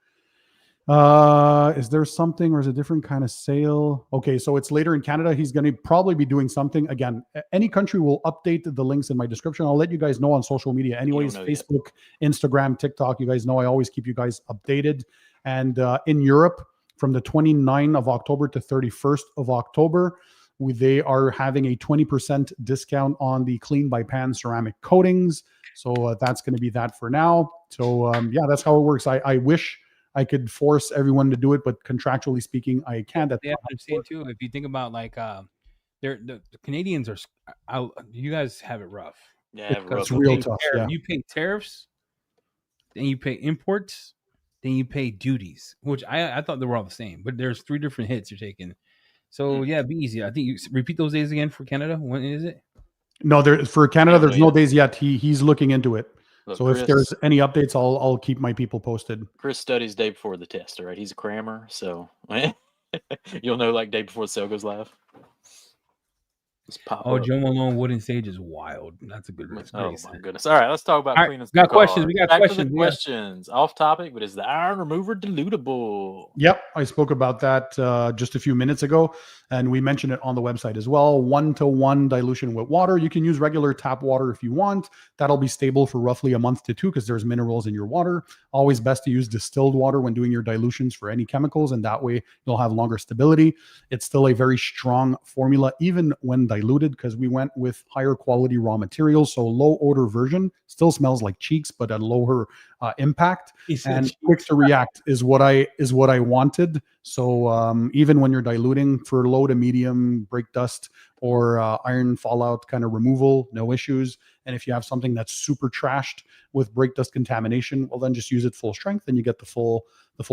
Is there something or is it a different kind of sale? Okay, so it's later in Canada. He's going to probably be doing something. Again, any country will update the links in my description. I'll let you guys know on social media. Anyways, Facebook, Instagram, TikTok. You guys know I always keep you guys updated. And in Europe, from the 29th of October to 31st of October, they are having a 20% discount on the Clean by Pan ceramic coatings. So that's going to be that for now. So yeah, that's how it works. I wish I could force everyone to do it, but contractually speaking, I can't. Yeah, I'm saying too. If you think about like, the Canadians are. You guys have it rough. Yeah, it's real tough. Yeah. You pay tariffs, then you pay imports, then you pay duties, which I thought they were all the same, but there's 3 different hits you're taking. So yeah, be easy. I think you repeat those days again for Canada. When is it? No, for Canada, there's no days yet. He's looking into it. Look, so Chris, if there's any updates, I'll keep my people posted. Chris studies day before the test. All right, he's a crammer, so you'll know like day before the sale goes live. Joe Malone Wooden Sage is wild. That's a good one. Oh my goodness! All right, let's talk about cleaning. Got questions. We got questions. Questions. Off topic, but is the iron remover dilutable? Yep, I spoke about that just a few minutes ago, and we mentioned it on the website as well. 1-to-1 dilution with water. You can use regular tap water if you want. That'll be stable for roughly a month to 2 because there's minerals in your water. Always best to use distilled water when doing your dilutions for any chemicals, and that way you'll have longer stability. It's still a very strong formula, even when diluted, because we went with higher quality raw materials. So low odor version still smells like cheeks, but at lower impact and quick to react is what I wanted. So even when you're diluting for low to medium brake dust or iron fallout kind of removal, no issues. And if you have something that's super trashed with brake dust contamination, well, then just use it full strength and you get the full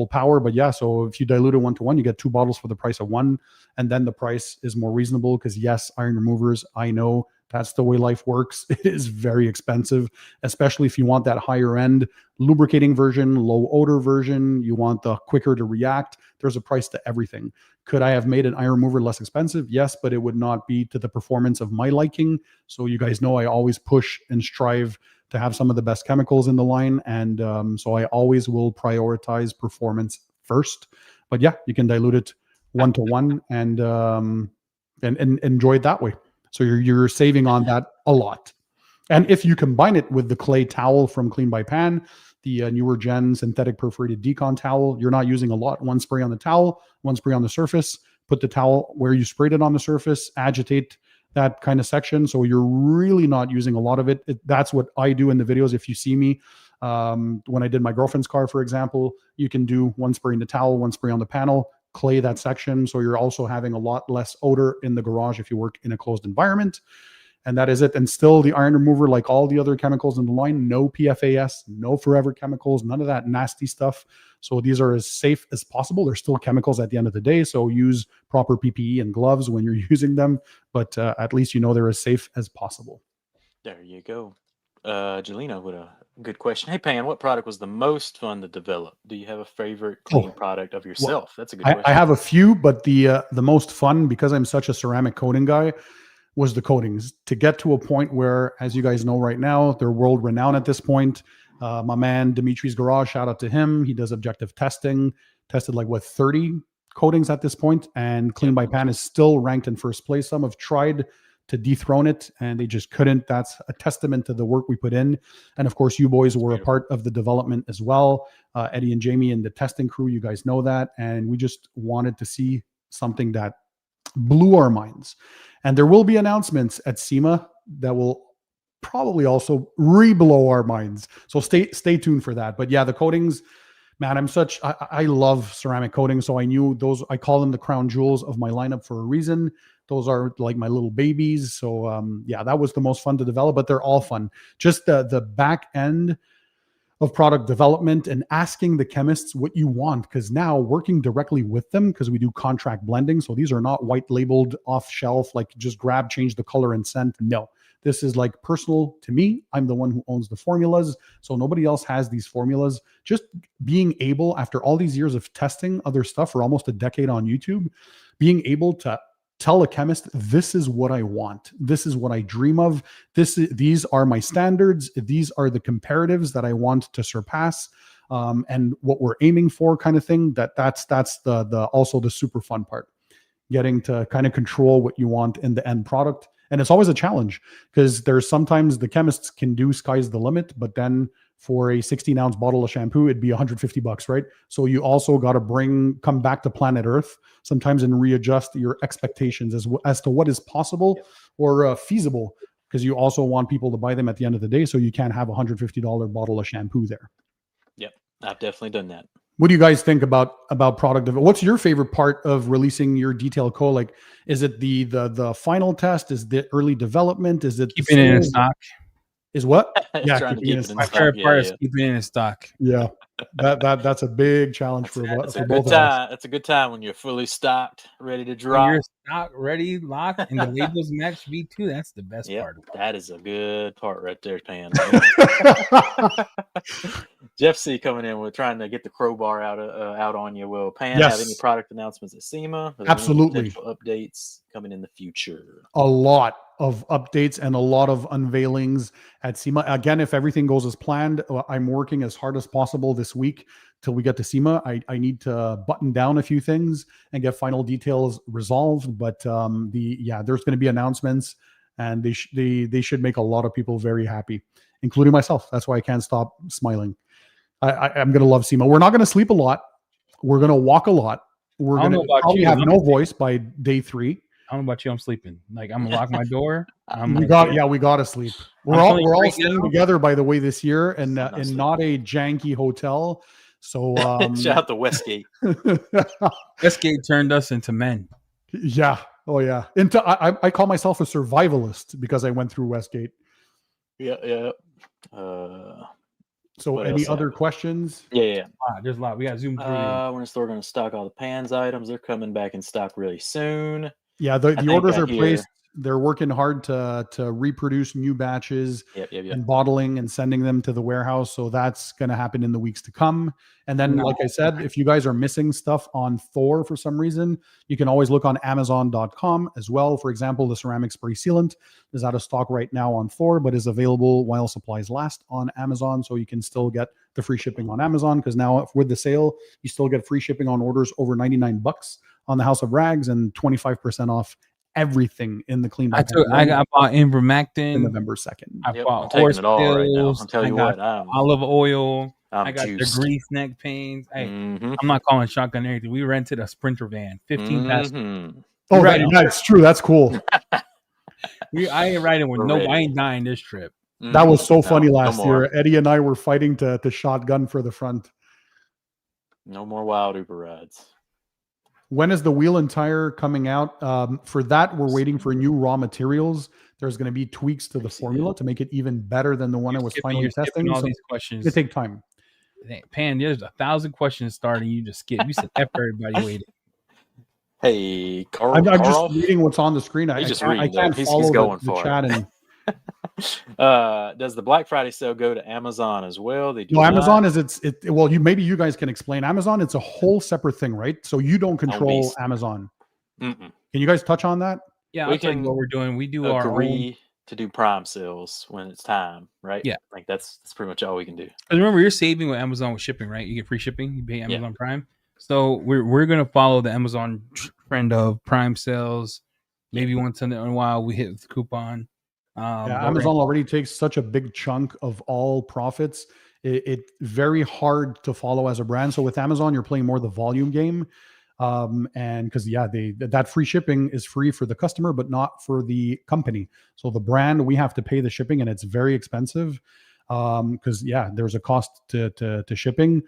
power. But yeah, so if you dilute it 1-to-1, you get 2 bottles for the price of 1. And then the price is more reasonable because yes, iron removers, I know that's the way life works. It is very expensive, especially if you want that higher end lubricating version, low odor version. You want the quicker to react. There's a price to everything. Could I have made an iron remover less expensive? Yes, but it would not be to the performance of my liking. So you guys know I always push and strive to have some of the best chemicals in the line. And so I always will prioritize performance first. But yeah, you can dilute it 1-to-1 and enjoy it that way. So you're saving on that a lot. And if you combine it with the clay towel from Clean by Pan, the newer gen synthetic perforated decon towel, you're not using a lot. One spray on the towel, one spray on the surface, put the towel where you sprayed it on the surface, agitate that kind of section. So you're really not using a lot of it. That's what I do in the videos. If you see me, when I did my girlfriend's car, for example, you can do one spray in the towel, one spray on the panel, clay that section. So you're also having a lot less odor in the garage if you work in a closed environment. And that is it. And still the iron remover, like all the other chemicals in the line, no PFAS, no forever chemicals, none of that nasty stuff. So these are as safe as possible. They're still chemicals at the end of the day. So use proper PPE and gloves when you're using them. But at least you know they're as safe as possible. There you go. Jelena with a good question. Hey, Pan, what product was the most fun to develop? Do you have a favorite clean product of yourself? Well, that's a good question. I have a few, but the most fun, because I'm such a ceramic coating guy, was the coatings. To get to a point where, as you guys know right now, they're world renowned at this point. My man Dimitri's Garage, shout out to him. He does objective testing, tested like 30 coatings at this point, and Clean by Pan is still ranked in first place. Some have tried to dethrone it and they just couldn't. That's a testament to the work we put in. And of course, you boys were a part of the development as well. Eddie and Jamie and the testing crew, you guys know that. And we just wanted to see something that blew our minds. And there will be announcements at SEMA that will probably also re-blow our minds. So stay tuned for that. But yeah, the coatings, man, I love ceramic coatings. So I knew those, I call them the crown jewels of my lineup for a reason. Those are like my little babies. So yeah, that was the most fun to develop, but they're all fun. Just the back end of product development and asking the chemists what you want, because now working directly with them, because we do contract blending. So these are not white labeled off shelf, like just grab, change the color and scent. No, this is like personal to me. I'm the one who owns the formulas. So nobody else has these formulas. Just being able, after all these years of testing other stuff for almost a decade on YouTube, being able to tell a chemist, this is what I want. This is what I dream of. These are my standards. These are the comparatives that I want to surpass, and what we're aiming for, kind of thing. That's the also the super fun part, getting to kind of control what you want in the end product. And it's always a challenge, because there's sometimes the chemists can do sky's the limit, but then for a 16-ounce bottle of shampoo, it'd be $150, right? So you also got to come back to planet Earth sometimes and readjust your expectations as to what is possible or feasible, because you also want people to buy them at the end of the day. So you can't have a $150 bottle of shampoo there. Yep, I've definitely done that. What do you guys think about product development? What's your favorite part of releasing your detail code? Like, is it the final test? Is the early development? Is it keeping it in stock? Is what? Yeah, my favorite part is keeping it in stock. Yeah, that's a big challenge for both of us. That's a good time when you're fully stocked, ready to drop. When you're stocked, ready, locked, and the labels match V2. That's the best part. That is a good part right there, Pan. Jeff C coming in, we're trying to get the crowbar out on you. Will Pan have any product announcements at SEMA? Absolutely. Updates coming in the future. A lot of updates and a lot of unveilings at SEMA. Again, if everything goes as planned, I'm working as hard as possible this week till we get to SEMA. I need to button down a few things and get final details resolved. But there's going to be announcements, and they should make a lot of people very happy, including myself. That's why I can't stop smiling. I'm going to love SEMA. We're not going to sleep a lot. We're going to walk a lot. We're going to probably have no voice by day 3. I don't know about you. I'm sleeping. Like, I'm gonna lock my door. We got to sleep. We're all staying together, by the way, this year, and in not a janky hotel. So shout out to Westgate. Westgate turned us into men. Yeah. Oh yeah. I call myself a survivalist because I went through Westgate. Yeah. So any other questions? Yeah. There's a lot. We got zoom through. When the store going to stock all the Pans items, they're coming back in stock really soon. Yeah, the orders are placed. They're working hard to reproduce new batches and bottling and sending them to the warehouse. So that's going to happen in the weeks to come. And then, like I said, if you guys are missing stuff on Thor for some reason, you can always look on Amazon.com as well. For example, the ceramic spray sealant is out of stock right now on Thor, but is available while supplies last on Amazon. So you can still get the free shipping on Amazon, because now with the sale, you still get free shipping on orders over $99 on the House of Rags and 25% off everything in the clean by I bought ivermectin in November 2nd. I bought horse it all right now. I'll tell you what, olive oil. I got juiced. the grease neck pains. Hey, I'm not calling shotgun anything. We rented a Sprinter van, 15 passengers. Oh, that's true. That's cool. I ain't riding with I ain't dying this trip. That was so funny last year. Eddie and I were fighting to shotgun for the front. No more wild Uber rides. When is the wheel and tire coming out? For that, we're waiting for new raw materials. There's going to be tweaks to the formula to make it even better than the one I was finally testing. All these questions. It take time. Pan, there's 1,000 questions starting. You just skip. You said F everybody waiting. Hey, Carl. I'm just reading what's on the screen. I can't follow the chat. And does the Black Friday sale go to Amazon as well? They do. No, Amazon is well, maybe you guys can explain. Amazon, it's a whole separate thing, right? So you don't control Amazon. Can you guys touch on that? Yeah, we can. What we're doing, we do our own to do Prime sales when it's time, right? Yeah, like that's pretty much all we can do. Because remember, you're saving with Amazon with shipping, right? You get free shipping. You pay Amazon Prime. So we're gonna follow the Amazon trend of Prime sales. Maybe once in a while we hit with the coupon. Amazon already takes such a big chunk of all profits. It's very hard to follow as a brand. So with Amazon, you're playing more the volume game. And because that free shipping is free for the customer, but not for the company. So the brand, we have to pay the shipping, and it's very expensive. Because there's a cost to shipping.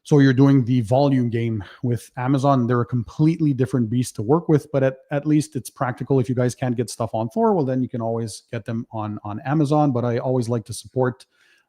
So you're doing the volume game with Amazon. They're a completely different beast to work with, but at least it's practical. If you guys can't get stuff on Thor, well, then you can always get them on Amazon. But I always like to support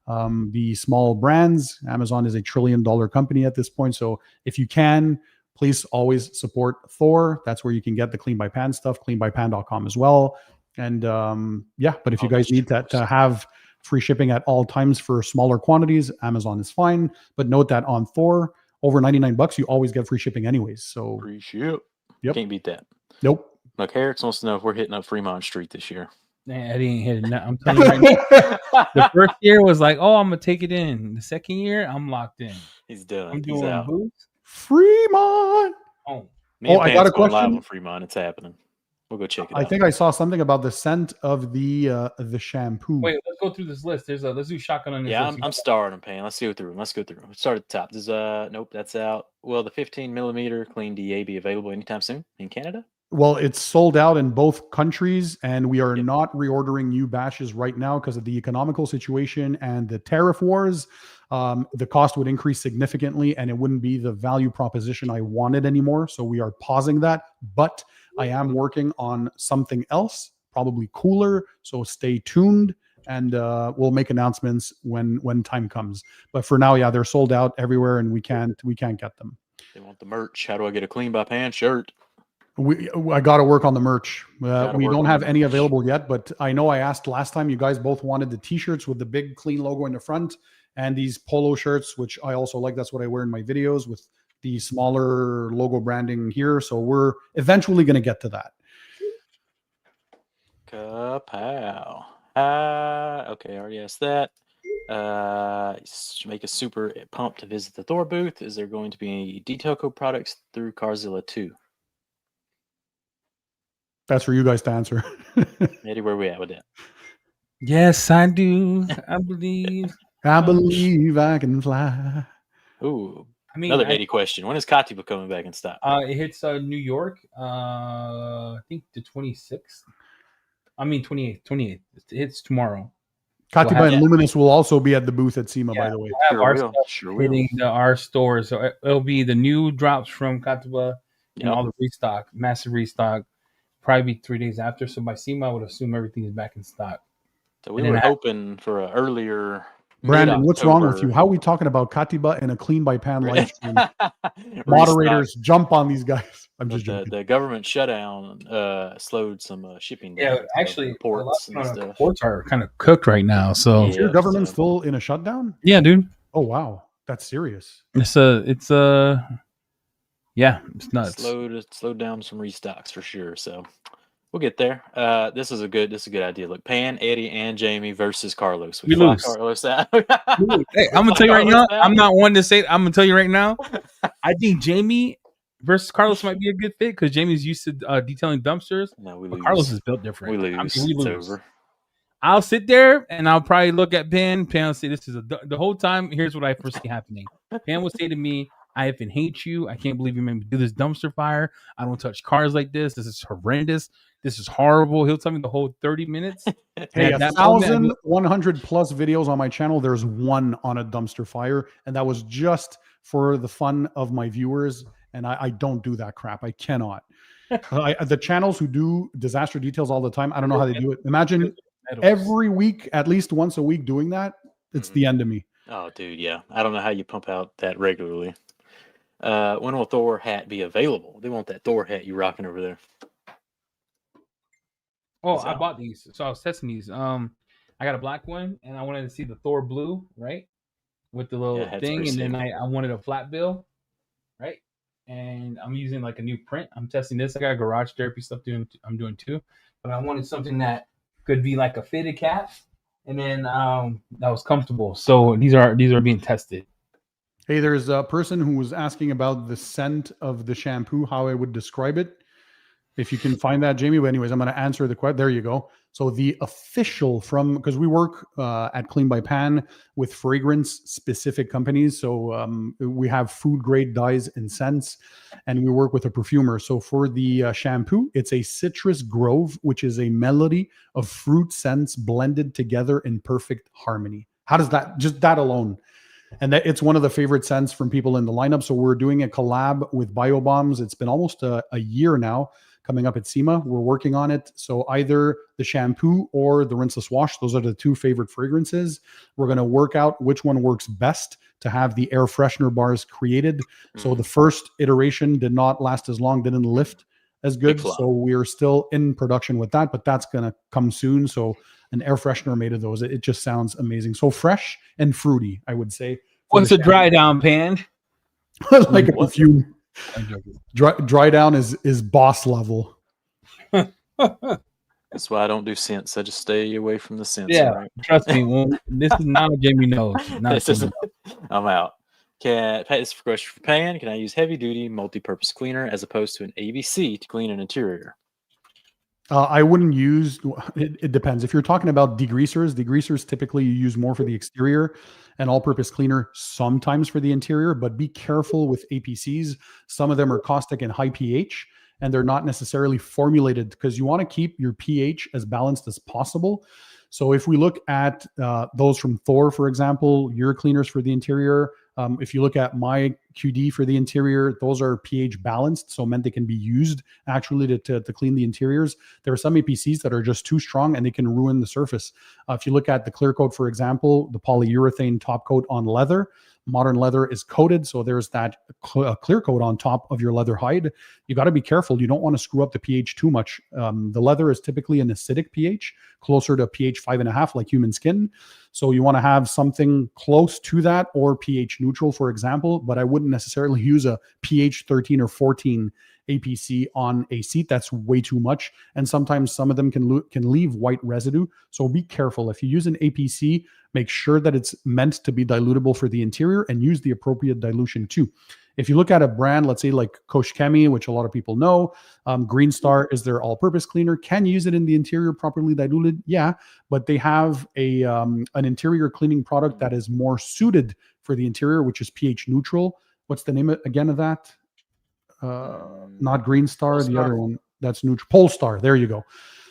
the small brands. Amazon is $1 trillion company at this point. So if you can, please always support Thor. That's where you can get the Clean by Pan stuff, cleanbypan.com as well. And but if you guys need that to have free shipping at all times for smaller quantities, Amazon is fine. But note that on Thor, over $99, you always get free shipping anyways. So free ship. Yep. Can't beat that. Nope. Look, Herrick's wants to know if we're hitting up Fremont Street this year. Eddie ain't hitting that. I'm telling you right now. The first year was like, oh, I'm gonna take it in. The second year, I'm locked in. He's done. I'm doing boots. Fremont. I got a question. Live on Fremont. It's happening. We'll go check it out. I think I saw something about the scent of the shampoo. Wait, let's go through this list. Let's do shotgun on this list. I'm starting, Pan. Let's go through them. Let's start at the top. Does nope, that's out. Will the 15 millimeter clean DA be available anytime soon in Canada? Well, it's sold out in both countries, and we are not reordering new batches right now because of the economical situation and the tariff wars. The cost would increase significantly, and it wouldn't be the value proposition I wanted anymore. So we are pausing that, but I am working on something else, probably cooler. So stay tuned, and we'll make announcements when time comes. But for now, they're sold out everywhere, and we can't get them. They want the merch. How do I get a Clean by Pan shirt? I got to work on the merch. We don't have any available yet, but I know I asked last time. You guys both wanted the T-shirts with the big clean logo in the front, and these polo shirts, which I also like. That's what I wear in my videos with the smaller logo branding here. So we're eventually going to get to that. Kapow. Okay, I already asked that. Make us super pumped to visit the Thor booth. Is there going to be any detail code products through Carzilla 2? That's for you guys to answer. Eddie, where are we at with that? Yes, I do. I believe. I believe I can fly. Ooh. Another Eddie question. When is Katiba coming back in stock? It hits New York, I think the 26th. 28th. It hits tomorrow. Katiba and Luminous will also be at the booth at SEMA, by the way. Hitting our stores. So it'll be the new drops from Katiba and all the restock, massive restock. Probably be 3 days after. So by SEMA, I would assume everything is back in stock. So we were hoping for an earlier. Brandon, what's wrong with you? How are we talking about Katiba and a Clean by Pan live stream? Moderators, jump on these guys. I'm just joking. The government shutdown slowed some shipping down. Yeah, actually, ports and stuff. Ports are kind of cooked right now. So is your government still in a shutdown? Yeah, dude. Oh wow, that's serious. It's nuts. Slowed down some restocks for sure. So we'll get there. This is a good idea. Look, Pan, Eddie, and Jamie versus Carlos. We lose. Carlos out. Hey, I'm gonna tell you right now. I'm not one to say. I'm gonna tell you right now. I think Jamie versus Carlos might be a good fit because Jamie's used to detailing dumpsters. No, we but lose. Carlos is built different. We lose. We lose. It's over. I'll sit there and I'll probably look at Pan. Pan will say, "This is the whole time. Here's what I foresee happening." Pan will say to me, "I even hate you. I can't believe you made me do this dumpster fire. I don't touch cars like this. This is horrendous. This is horrible." He'll tell me the whole 30 minutes. Hey, 1,100 plus videos on my channel. There's one on a dumpster fire, and that was just for the fun of my viewers. And I don't do that crap. I cannot. The channels who do disaster details all the time, I don't know how they do it. Imagine every week, at least once a week, doing that. It's the end of me. Oh, dude, yeah. I don't know how you pump out that regularly. When will Thor hat be available? They want that Thor hat you rocking over there. Oh, I bought these. So I was testing these. I got a black one, and I wanted to see the Thor blue, right? With the little thing, and then I wanted a flat bill, right? And I'm using like a new print. I'm testing this. I got garage therapy stuff I'm doing too. But I wanted something that could be like a fitted cap, and then that was comfortable. So these are being tested. Hey, there's a person who was asking about the scent of the shampoo, how I would describe it. If you can find that, Jamie. But anyways, I'm going to answer the question. There you go. So the official because we work at Clean by Pan with fragrance specific companies. So we have food grade dyes and scents, and we work with a perfumer. So for the shampoo, it's a Citrus Grove, which is a melody of fruit scents blended together in perfect harmony. How does that, just that alone? And that it's one of the favorite scents from people in the lineup. So we're doing a collab with BioBombs. It's been almost a year now. Coming up at SEMA, we're working on it. So either the shampoo or the rinseless wash, those are the two favorite fragrances. We're going to work out which one works best to have the air freshener bars created. So the first iteration did not last as long, didn't lift as good. So we're still in production with that, but that's going to come soon. So an air freshener made of those, it just sounds amazing. So fresh and fruity, I would say. What's a dry down, Pan? Like a perfume. Dry down is boss level. That's why I don't do scents. I just stay away from the scents. Yeah, right? Trust me. This is not a Jamie knows. I'm out. This is a question for Pan. Can I use heavy duty multi-purpose cleaner as opposed to an ABC to clean an interior? I wouldn't use it depends. If you're talking about degreasers typically you use more for the exterior, and all-purpose cleaner sometimes for the interior, but be careful with APCs. Some of them are caustic and high pH, and they're not necessarily formulated because you want to keep your pH as balanced as possible. So if we look at those from Thor, for example, your cleaners for the interior, if you look at my QD for the interior, those are pH balanced, so meant they can be used actually to clean the interiors. There are some APCs that are just too strong and they can ruin the surface. If you look at the clear coat, for example, the polyurethane top coat on leather, modern leather is coated, so there's that clear coat on top of your leather hide. You got to be careful. You don't want to screw up the pH too much. The leather is typically an acidic pH, closer to pH 5.5 like human skin. So you want to have something close to that or pH neutral, for example, but I wouldn't necessarily use a pH 13 or 14 APC on a seat. That's way too much. And sometimes some of them can leave white residue. So be careful. If you use an APC, make sure that it's meant to be dilutable for the interior and use the appropriate dilution too. If you look at a brand, let's say like Koshkemi, which a lot of people know, Green Star is their all-purpose cleaner. Can use it in the interior properly diluted? Yeah, but they have an interior cleaning product that is more suited for the interior, which is pH neutral. What's the name again of that? Not Green Star, Polestar. The other one that's neutral. Polestar. There you go.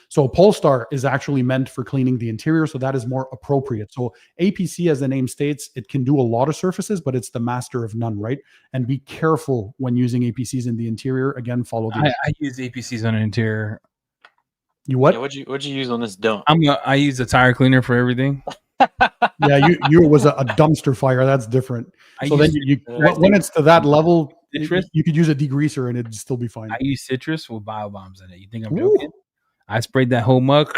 So Polestar is actually meant for cleaning the interior, so that is more appropriate. So APC, as the name states, it can do a lot of surfaces, but it's the master of none, right? And be careful when using APCs in the interior. Again, follow the. I use APCs on an interior. You what? Yeah, what'd you use on this dump? I use a tire cleaner for everything. Yeah, you was a dumpster fire. That's different. So then when it's to that level, you could use a degreaser and it'd still be fine. I use citrus with BioBombs in it. You think I'm joking? I sprayed that whole mug,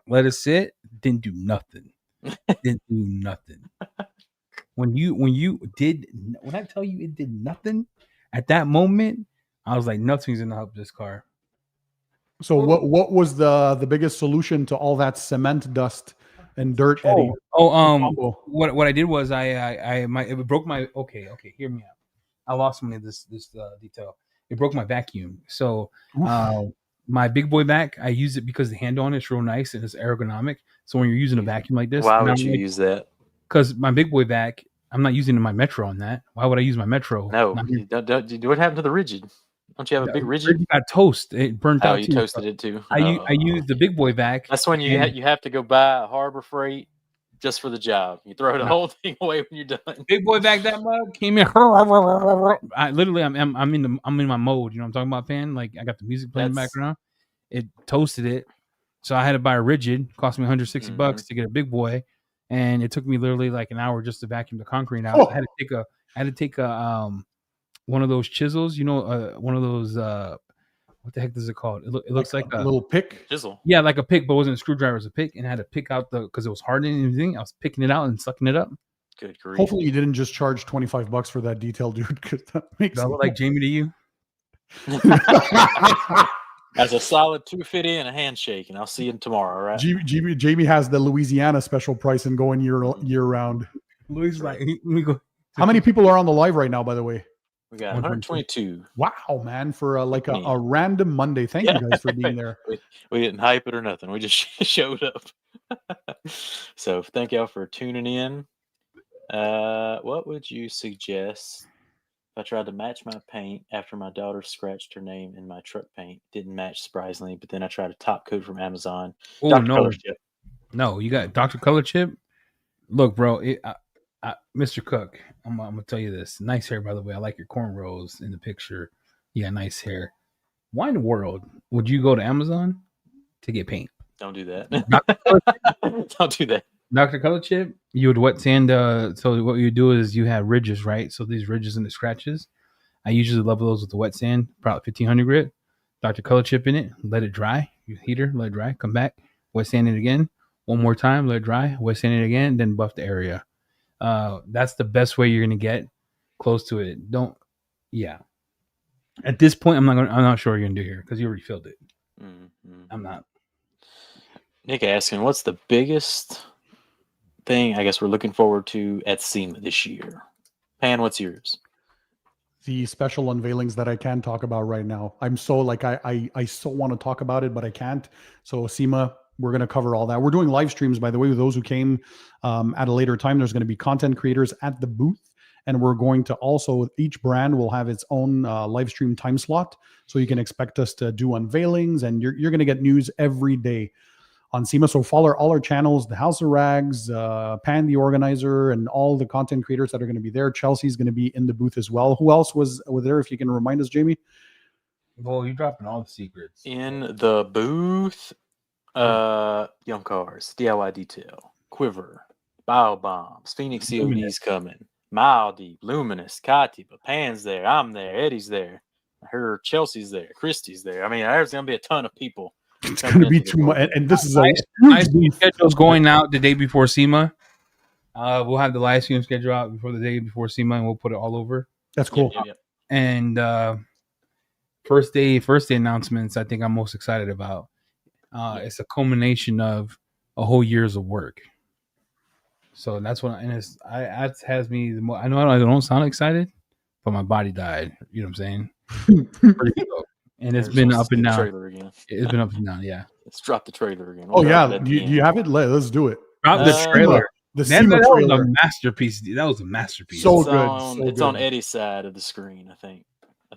let it sit, didn't do nothing. When I tell you it did nothing, at that moment, I was like, nothing's gonna help this car. So what was the biggest solution to all that cement dust and dirt, Eddie? What I did was it broke my okay, hear me out. I lost money this detail. It broke my vacuum. So my big boy vac, I use it because the handle on it's real nice and it's ergonomic. So when you're using a vacuum like this, why would you use that? Because my big boy vac, I'm not using my Metro on that. Why would I use my Metro? No, what happened to the rigid? Don't you have a big rigid? It got toast. It burnt out. Oh, you toasted it too. I use the big boy vac. That's when you have to go buy a Harbor Freight just for the job. You throw the whole thing away when you're done. Big boy vac that mug came in. I literally, I'm in my mode. You know what I'm talking about, fan? Like I got the music playing in the background. It toasted it, so I had to buy a rigid. Cost me $160 to get a big boy, and it took me literally like an hour just to vacuum the concrete out. I had to take a one of those chisels, one of those what the heck is it called? It looks like a little pick chisel. Yeah, like a pick, but it wasn't a screwdriver, it was a pick, and I had to pick out because it was hardening and everything. I was picking it out and sucking it up. Good grief. Hopefully you didn't just charge $25 for that detail, dude, because that makes it look like Jamie to you. As a solid 250 and a handshake, and I'll see you tomorrow, all right? Jamie has the Louisiana special price and going year round. Louis like, let me go. How many people are on the live right now, by the way? We got 122. Wow, man, for a random Monday. Thank you guys for being there. We didn't hype it or nothing. We just showed up. So thank y'all for tuning in. What would you suggest if I tried to match my paint after my daughter scratched her name in my truck paint? Didn't match, surprisingly, but then I tried a top coat from Amazon. Oh, no, you got Dr. Color Chip? Look, bro, Mr. Cook, I'm gonna tell you this. Nice hair, by the way. I like your cornrows in the picture. Yeah, nice hair. Why in the world would you go to Amazon to get paint? Don't do that. Don't do that. Dr. Color Chip, you would wet sand. So what you do is you have ridges, right? So these ridges and the scratches, I usually level those with the wet sand, probably 1500 grit. Dr. Color Chip in it, let it dry. Your heater, let it dry. Come back, wet sand it again. One more time, let it dry. Wet sand it again, then buff the area. That's the best way you're gonna get close to it. At this point, I'm not sure what you're gonna do here because you already filled it. I'm not. Nick asking, what's the biggest thing I guess we're looking forward to at SEMA this year? Pan, what's yours? The special unveilings that I can talk about right now. I'm so I so want to talk about it, but I can't. So SEMA, we're going to cover all that. We're doing live streams, by the way, with those who came at a later time. There's going to be content creators at the booth, and we're going to also, each brand will have its own live stream time slot. So you can expect us to do unveilings, and you're going to get news every day on SEMA. So follow all our channels, the House of Rags, Pan the organizer, and all the content creators that are going to be there. Chelsea's going to be in the booth as well. Who else was there, if you can remind us, Jamie? Well, you're dropping all the secrets. In the booth, Young Cars, DIY Detail, Quiver, Bio Bombs, Phoenix COD's coming, Mile Deep, Luminous, Kati, but Pan's there, I'm there, Eddie's there, I heard Chelsea's there, Christy's there. I mean, there's going to be a ton of people. It's going to be too much, and this is a live stream schedule's going out the day before SEMA. We'll have the live stream schedule out before the day before SEMA, and we'll put it all over. That's cool. Yep. And first day announcements, I think I'm most excited about. It's a culmination of a whole year's of work. So that's what, that has me the more. I know I don't sound excited, but my body died. You know what I'm saying? Pretty dope. And it's been up and down. It's been up and down, yeah. Let's drop the trailer again. We'll do you have it? Let's do it. Drop the trailer. SEMA that trailer. was a masterpiece. That was a masterpiece. So good. It's on Eddie's side of the screen, I think.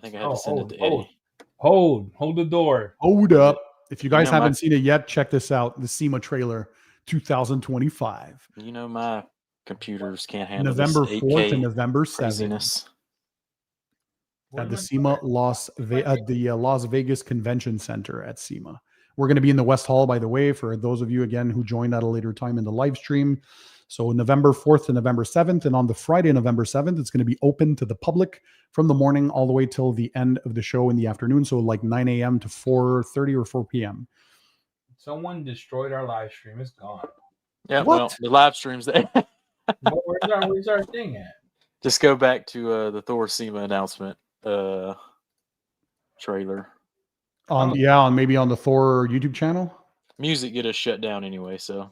I had to send it to Eddie. Hold the door. Hold up. If you guys haven't seen it yet, check this out. The SEMA trailer 2025. You know my computers can't handle November this 4th and November 7th. Craziness. At the SEMA Las Vegas Convention Center at SEMA. We're going to be in the West Hall, by the way, for those of you, again, who joined at a later time in the live stream. So November 4th to November 7th. And on the Friday, November 7th, it's going to be open to the public from the morning all the way till the end of the show in the afternoon. So like 9 a.m. to 4:30 or 4 p.m. Someone destroyed our live stream. It's gone. Yeah, well, the live stream's there. Where's our thing at? Just go back to the Thor SEMA announcement trailer. Maybe on the Thor YouTube channel. Music get us shut down anyway, so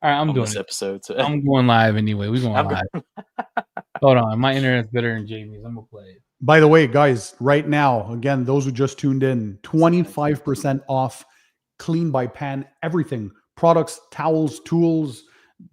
all right, I'm doing this episode. So I'm going live anyway. We're going live. Hold on, my internet's better than Jamie's. I'm gonna play it. By the way, guys, right now, again, those who just tuned in, 25% off Clean by Pan, everything, products, towels, tools,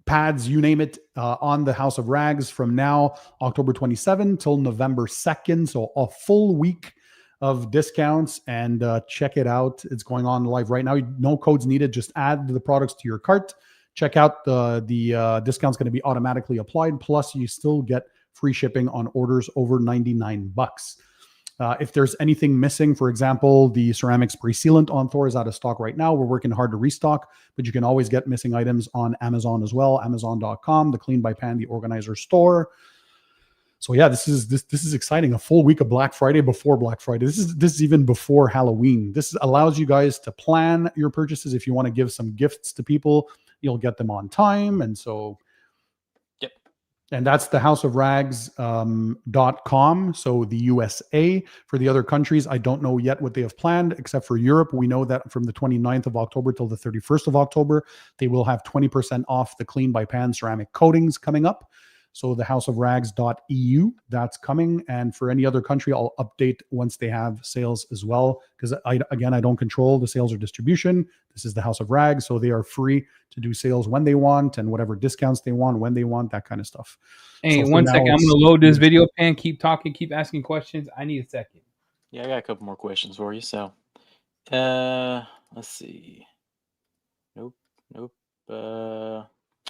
pads, you name it, on the House of Rags from now, October 27 till November 2nd. So a full week of discounts, and check it out. It's going on live right now. No codes needed. Just add the products to your cart. Check out the discount's going to be automatically applied. Plus, you still get free shipping on orders over $99. If there's anything missing, for example, the ceramic spray sealant on Thor is out of stock right now. We're working hard to restock, but you can always get missing items on Amazon as well. Amazon.com, the Clean by Pan, the organizer store. So yeah, this is exciting. A full week of Black Friday before Black Friday. This is even before Halloween. This allows you guys to plan your purchases. If you want to give some gifts to people, you'll get them on time. And so, yep. And that's the houseofrags.com. So the USA. For the other countries, I don't know yet what they have planned, except for Europe. We know that from the 29th of October till the 31st of October, they will have 20% off the Clean by Pan ceramic coatings coming up. So the houseofrags.eu, that's coming. And for any other country, I'll update once they have sales as well. Because I don't control the sales or distribution. This is the House of Rags. So they are free to do sales when they want and whatever discounts they want, when they want, that kind of stuff. Hey, so 1 second. I'm going to load this video, Pan. Keep talking. Keep asking questions. I need a second. Yeah, I got a couple more questions for you. So, let's see. Nope.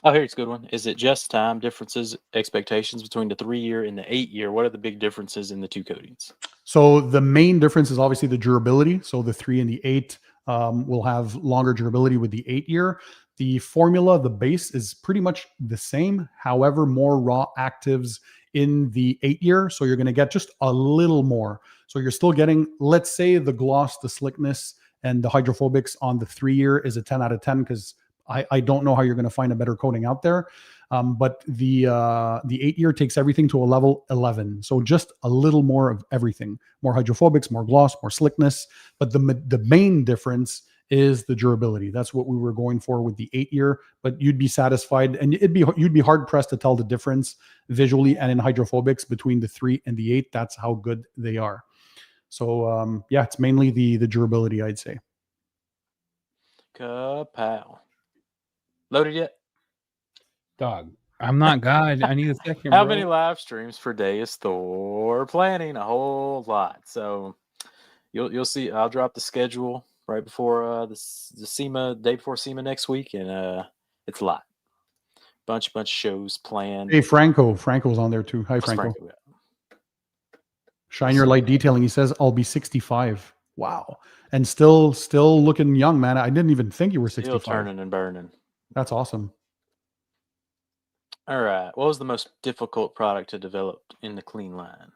Oh, here's a good one. Is it just time differences, expectations between the 3-year and the 8-year? What are the big differences in the two coatings? So the main difference is obviously the durability. So the 3 and the 8 will have longer durability with the 8-year. The formula, the base is pretty much the same. However, more raw actives in the 8-year. So you're going to get just a little more. So you're still getting, let's say the gloss, the slickness, and the hydrophobics on the 3-year is a 10 out of 10 because I don't know how you're going to find a better coating out there. But the 8-year takes everything to a level 11. So just a little more of everything, more hydrophobics, more gloss, more slickness. But the main difference is the durability. That's what we were going for with the 8-year, but you'd be satisfied and you'd be hard pressed to tell the difference visually and in hydrophobics between the 3 and the 8. That's how good they are. So yeah, it's mainly the durability, I'd say. Kapow. Loaded yet? Dog, I'm not God. I need a second. How many live streams per day is Thor planning? A whole lot. So you'll see. I'll drop the schedule right before the SEMA, day before SEMA next week, and it's a lot. Bunch of shows planned. Hey, Franco's on there too. Hi, Franco. Shine Your Light Detailing. He says I'll be 65. Wow, and still looking young, man. I didn't even think you were 65. Still turning and burning. That's awesome. All right. What was the most difficult product to develop in the Clean line?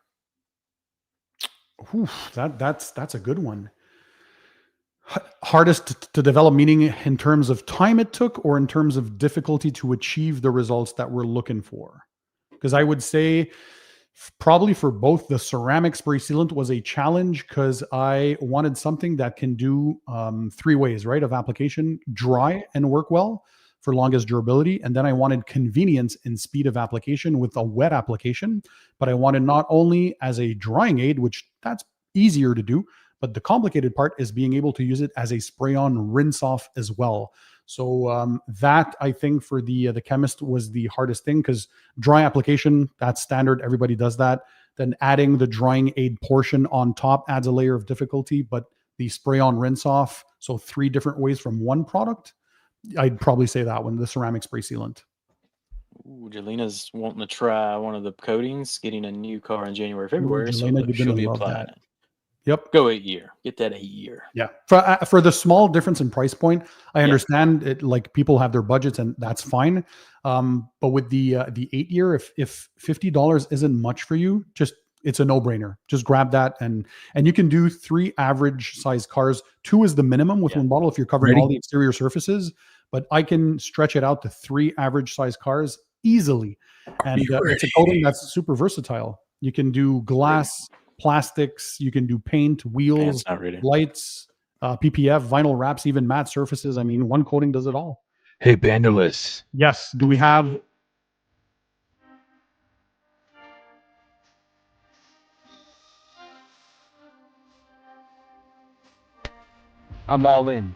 Oof, that's a good one. Hardest to develop, meaning in terms of time it took or in terms of difficulty to achieve the results that we're looking for? Because I would say probably for both, the ceramic spray sealant was a challenge because I wanted something that can do 3 ways, right, of application: dry and work well for longest durability. And then I wanted convenience and speed of application with a wet application. But I wanted not only as a drying aid, which that's easier to do, but the complicated part is being able to use it as a spray-on rinse-off as well. So that, I think, for the chemist was the hardest thing, because dry application, that's standard. Everybody does that. Then adding the drying aid portion on top adds a layer of difficulty. But the spray-on rinse-off, so 3 different ways from one product, I'd probably say that one, the ceramic spray sealant. Ooh, Jelina's wanting to try one of the coatings, getting a new car in January, February. Ooh, Jelena, so she'll be applying it. Yep. Go 8-year. Get that 8-year. Yeah. For the small difference in price point, I understand it. Like, people have their budgets, and that's fine. But with the 8-year, if $50 isn't much for you, it's a no-brainer. Just grab that, and you can do 3 average size cars. 2 is the minimum with one bottle if you're covering all the exterior surfaces. But I can stretch it out to 3 average size cars easily, and it's a coating that's super versatile. You can do glass, plastics, you can do paint, wheels, lights, PPF, vinyl wraps, even matte surfaces. I mean, one coating does it all. Hey, Banderless. Yes. Do we have I'm all in.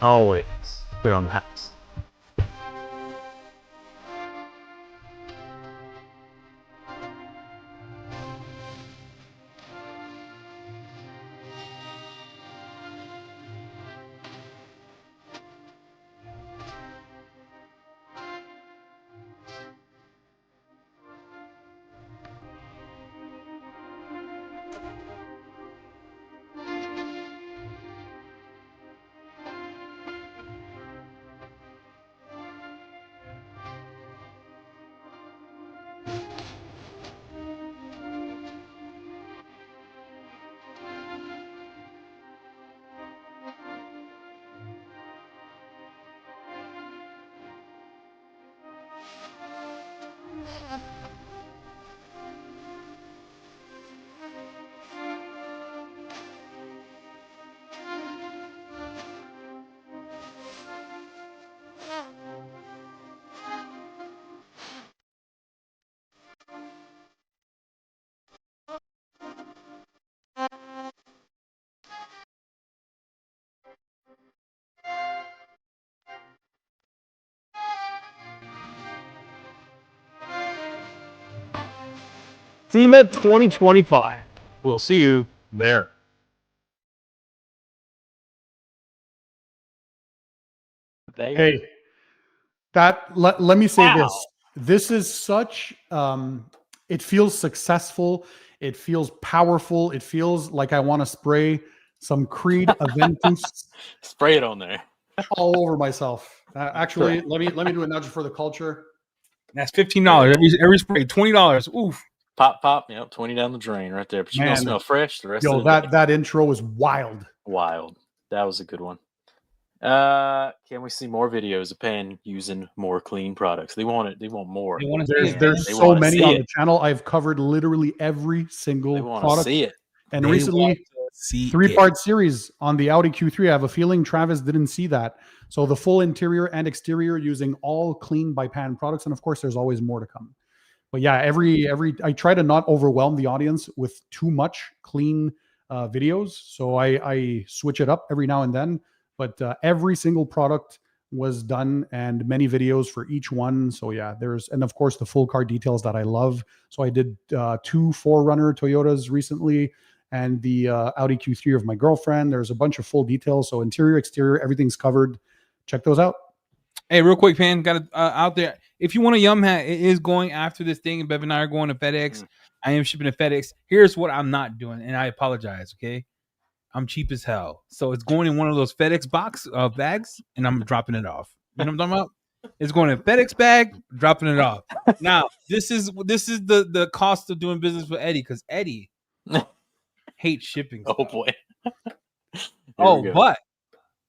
Always put on the house. SEMA 2025. We'll see you there. Hey, let me say this. This is such it feels successful. It feels powerful. It feels like I want to spray some Creed Aventus. Spray it on there. All over myself. Actually, let me do a nudge for the culture. That's $15. Every spray, $20. Oof. Pop. Yep, 20 down the drain right there. But you're gonna smell fresh the rest of the day. That intro was wild. Wild. That was a good one. Can we see more videos of Pan using more clean products? They want it. They want more. There's so many on the channel. I've covered literally every single product. See it. And recently, 3-part series on the Audi Q3. I have a feeling Travis didn't see that. So the full interior and exterior using all clean by Pan products, and of course, there's always more to come. But yeah, I try to not overwhelm the audience with too much clean videos. So I switch it up every now and then. But every single product was done and many videos for each one. So yeah, and of course the full car details that I love. So I did 2 4Runner Toyotas recently and the Audi Q3 of my girlfriend. There's a bunch of full details. So interior, exterior, everything's covered. Check those out. Hey, real quick, Pan, got it out there. If you want a Yum hat, it is going after this thing. Bev and I are going to FedEx. I am shipping to FedEx. Here's what I'm not doing, and I apologize, okay? I'm cheap as hell. So it's going in one of those FedEx bags, and I'm dropping it off. You know what I'm talking about? It's going in a FedEx bag, dropping it off. Now, this is the cost of doing business with Eddie, because Eddie hates shipping stuff. Oh, boy.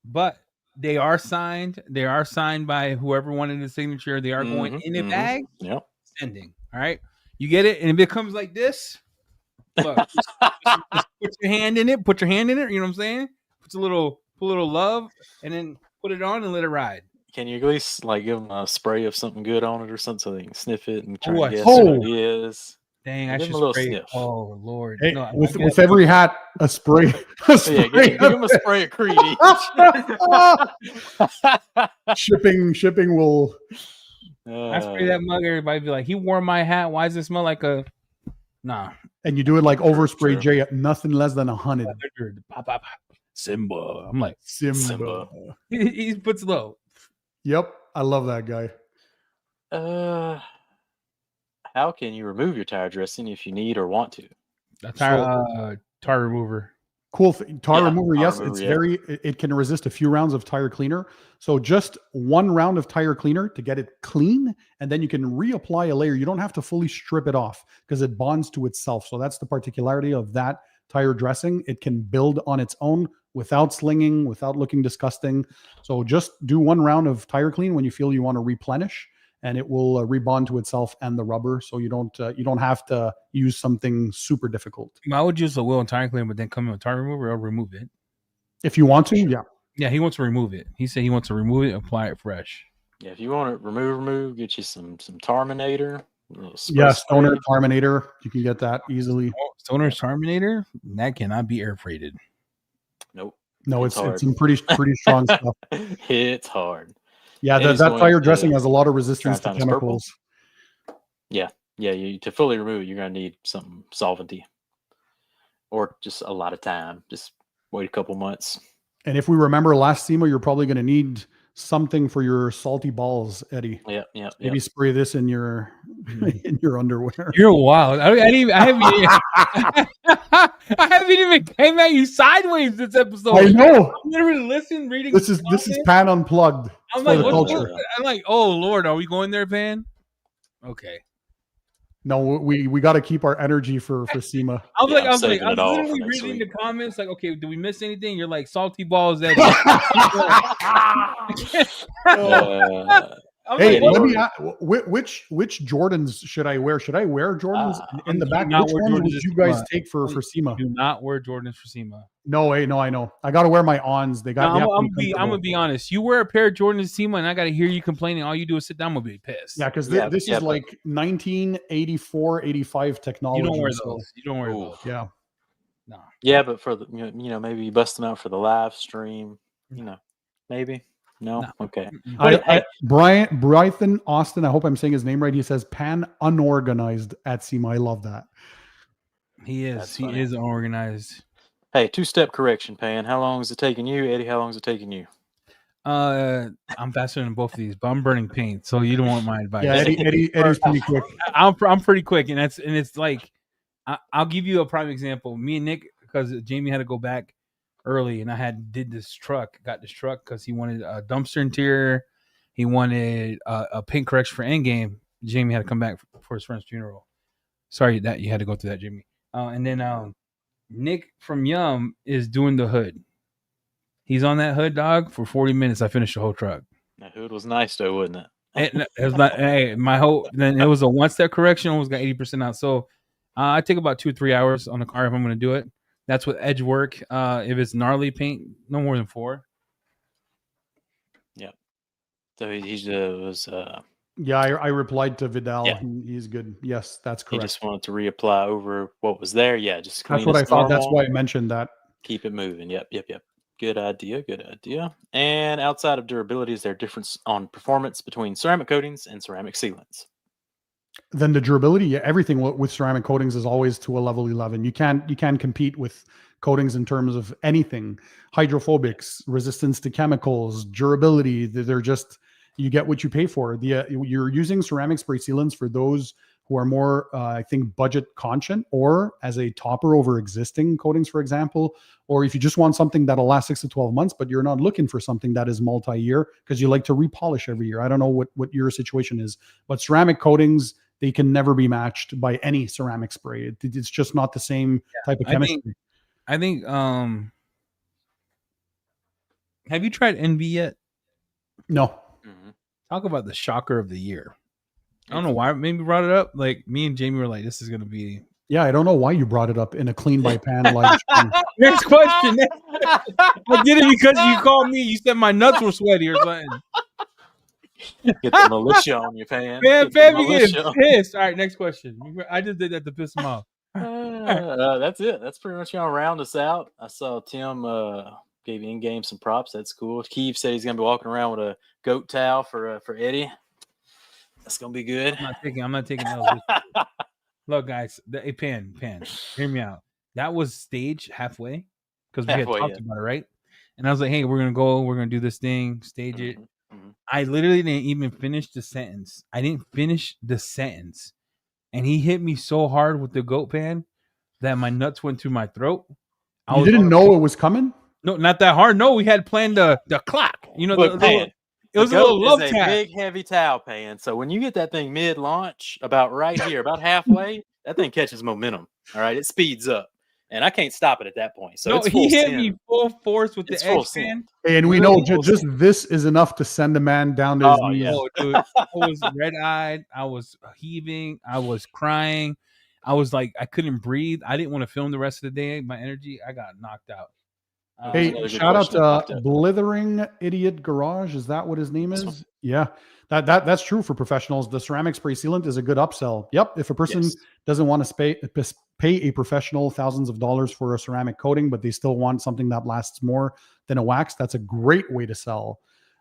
But they are signed. They are signed by whoever wanted the signature. They are going in a bag. Yep. Sending. All right. You get it? And if it comes like this, look, just put your hand in it. Put your hand in it. You know what I'm saying? Put a little love, and then put it on and let it ride. Can you at least like give them a spray of something good on it or something so they can sniff it and try to guess what it is? Dang, I should spray. Sniff. Oh Lord! Hey, no, with every hat, a spray. Yeah, give them a spray of Creed each. Shipping will. I spray that mug. Everybody be like, "He wore my hat. Why does it smell like a?" Nah. And you do it like overspray J at nothing less than 100. Pop. Simba. I'm like Simba. He puts low. Yep, I love that guy. How can you remove your tire dressing if you need or want to? A tire remover. Cool thing. Tire remover, yes. It can resist a few rounds of tire cleaner. So just 1 round of tire cleaner to get it clean, and then you can reapply a layer. You don't have to fully strip it off because it bonds to itself. So that's the particularity of that tire dressing. It can build on its own without slinging, without looking disgusting. So just do 1 round of tire clean when you feel you want to replenish, and it will rebond to itself and the rubber. So you don't have to use something super difficult. I would use a wheel and tire cleaner, but then come in with tire remover, I'll remove it. If you want to, yeah. Yeah, he wants to remove it. He said he wants to remove it, apply it fresh. Yeah, if you want to remove, get you some Terminator. Yeah, Stoner Terminator. You can get that easily. Stoner Terminator? That cannot be air freighted. Nope. No, it's some pretty strong stuff. It's hard. Yeah, that fire dressing has a lot of resistance to chemicals. Yeah. To fully remove it, you're going to need some solventy, or just a lot of time. Just wait a couple months. And if we remember last SEMA, you're probably going to need something for your salty balls, Eddie. Yeah. Maybe spray this in your underwear. You're wild. I haven't even came at you sideways this episode. I know. I'm literally reading. This is Pan Unplugged. I'm like, oh Lord, are we going there, Pan? Okay. No, we got to keep our energy for SEMA. I was literally reading the comments, like, okay, do we miss anything? You're like, salty balls. Eddie. Hey, let me ask, which Jordans should I wear? Should I wear Jordans in the back? Which ones would you guys take for SEMA? Do not wear Jordans for SEMA. No, I know. I got to wear my ons. They got. I'm gonna be honest. You wear a pair of Jordans SEMA, and I got to hear you complaining. All you do is sit down. I'm gonna be pissed. Yeah, because this is like 1984, 85 technology. You don't wear those. You don't wear those. Yeah. No. Yeah, but for the maybe you bust them out for the live stream. Maybe. No? Okay. Bryson Austin, I hope I'm saying his name right. He says Pan unorganized at SEMA. I love that. He is. He is unorganized. Hey, 2-step correction, Pan. How long is it taking you? Eddie, how long is it taking you? I'm faster than both of these, but I'm burning paint, so you don't want my advice. Yeah, Eddie's pretty quick. I'm pretty quick, and it's like I'll give you a prime example. Me and Nick, because Jamie had to go back early, and I got this truck because he wanted a dumpster interior, he wanted a paint correction for Endgame. Jamie had to come back for his friend's funeral. Sorry that you had to go through that, Jamie. And then Nick from Yum is doing the hood. He's on that hood, dog, for 40 minutes. I finished the whole truck. That hood was nice though, wasn't it? It was not. Then it was a 1-step correction. Almost got 80% out. So I take about 2 or 3 hours on the car if I'm going to do it. That's with edge work. If it's gnarly paint, no more than 4. Yeah. So he was. Yeah, I replied to Vidal. Yeah. He's good. Yes, that's correct. He just wanted to reapply over what was there. Yeah, just that's what I thought. That's why I mentioned that. Keep it moving. Yep. Good idea. And outside of durability, is there a difference on performance between ceramic coatings and ceramic sealants? Then the durability, everything with ceramic coatings is always to a level 11. You can't compete with coatings in terms of anything. Hydrophobics, resistance to chemicals, durability. They're just, you get what you pay for. You're using ceramic spray sealants for those who are more, I think, budget conscious, or as a topper over existing coatings, for example, or if you just want something that'll last 6 to 12 months, but you're not looking for something that is multi-year because you like to repolish every year. I don't know what your situation is, but ceramic coatings, they can never be matched by any ceramic spray. It's just not the same type of chemistry. I think have you tried Envy yet? No. Mm-hmm. Talk about the shocker of the year. I don't know why. Maybe brought it up. Like me and Jamie were like, "This is gonna be." Yeah, I don't know why you brought it up in a clean by Pan live stream. Next question. I did it because you called me. You said my nuts were sweaty or something. Get the militia on you, Pan. Pan be getting pissed. All right, next question. I just did that to piss him off. That's it. That's pretty much gonna round us out. I saw Tim gave in-game some props. That's cool. Keith said he's gonna be walking around with a goat towel for Eddie. That's gonna be good. I'm not taking those. Look, guys, Pan, hear me out. That was staged halfway because we had talked about it, right? And I was like, hey, we're gonna do this thing, stage it. Mm-hmm. I literally didn't even finish the sentence. And he hit me so hard with the goat pan that my nuts went through my throat. You didn't know it was coming? No, not that hard. No, we had planned the clock. You know, look, Pan. It was a little love tap. Big, heavy towel, Pan. So when you get that thing mid-launch, about right here, about halfway, that thing catches momentum. All right, it speeds up, and I can't stop it at that point. So he hit me full force with the edge pan. And we know just this is enough to send a man down to his knees. Oh, dude, I was red-eyed. I was heaving. I was crying. I was like, I couldn't breathe. I didn't want to film the rest of the day. My energy, I got knocked out. Hey, shout out to Blithering Idiot Garage. Is that what his name is? Yeah, that's true for professionals. The ceramic spray sealant is a good upsell. Yep. If a person doesn't want to pay a professional thousands of dollars for a ceramic coating, but they still want something that lasts more than a wax, that's a great way to sell,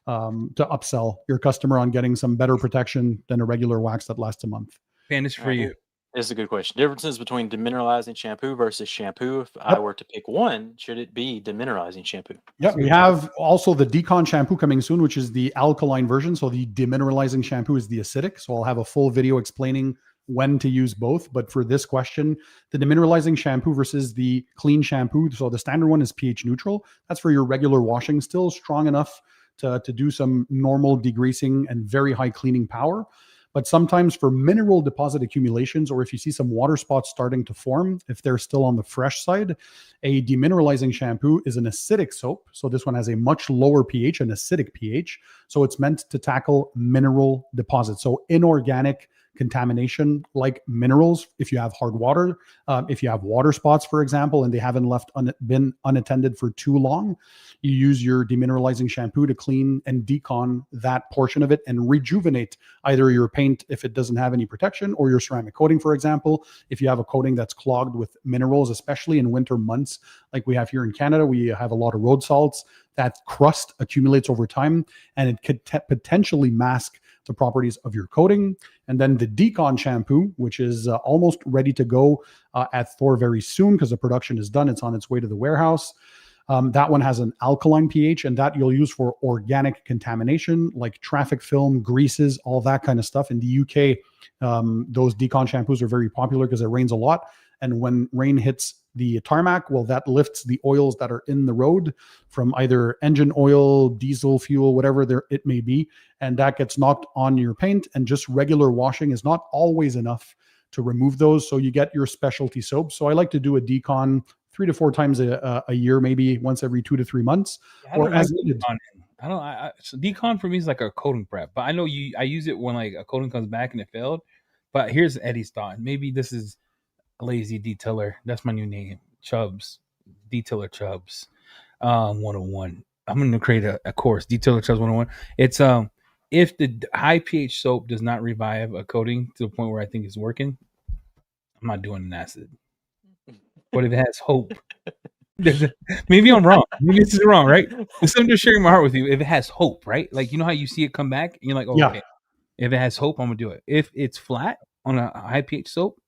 to upsell your customer on getting some better protection than a regular wax that lasts a month. And it's for you. This is a good question. Differences between demineralizing shampoo versus shampoo. If I were to pick one, should it be demineralizing shampoo? Yeah, we have also the Decon shampoo coming soon, which is the alkaline version. So the demineralizing shampoo is the acidic. So I'll have a full video explaining when to use both. But for this question, the demineralizing shampoo versus the clean shampoo. So the standard one is pH neutral. That's for your regular washing, still strong enough to do some normal degreasing and very high cleaning power. But sometimes for mineral deposit accumulations, or if you see some water spots starting to form, if they're still on the fresh side, a demineralizing shampoo is an acidic soap. So this one has a much lower pH, an acidic pH. So it's meant to tackle mineral deposits. So inorganic contamination like minerals, if you have hard water, if you have water spots, for example, and they haven't been unattended for too long, you use your demineralizing shampoo to clean and decon that portion of it and rejuvenate either your paint if it doesn't have any protection, or your ceramic coating, for example. If you have a coating that's clogged with minerals, especially in winter months like we have here in Canada, we have a lot of road salts. That crust accumulates over time, and it could potentially mask the properties of your coating. And then the Decon shampoo, which is almost ready to go at Thor very soon because the production is done. It's on its way to the warehouse. That one has an alkaline pH, and that you'll use for organic contamination like traffic film, greases, all that kind of stuff. In the UK, those Decon shampoos are very popular because it rains a lot. And when rain hits the tarmac, well, that lifts the oils that are in the road from either engine oil, diesel fuel, whatever it may be. And that gets knocked on your paint, and just regular washing is not always enough to remove those. So you get your specialty soap. So I like to do a Decon 3 to 4 times a year, maybe once every 2 to 3 months, or as needed. So Decon for me is like a coating prep, but I know I use it when like a coating comes back and it failed. But here's Eddie's thought. Maybe this is a lazy detailer. That's my new name. Chubbs. Detailer Chubbs 101. I'm going to create a course, Detailer Chubbs 101. It's if the high pH soap does not revive a coating to the point where I think it's working, I'm not doing an acid. But if it has hope, maybe I'm wrong. Maybe this is wrong, right? So I'm just sharing my heart with you. If it has hope, right? Like, you know how you see it come back? And you're like, okay. If it has hope, I'm going to do it. If it's flat on a high pH soap,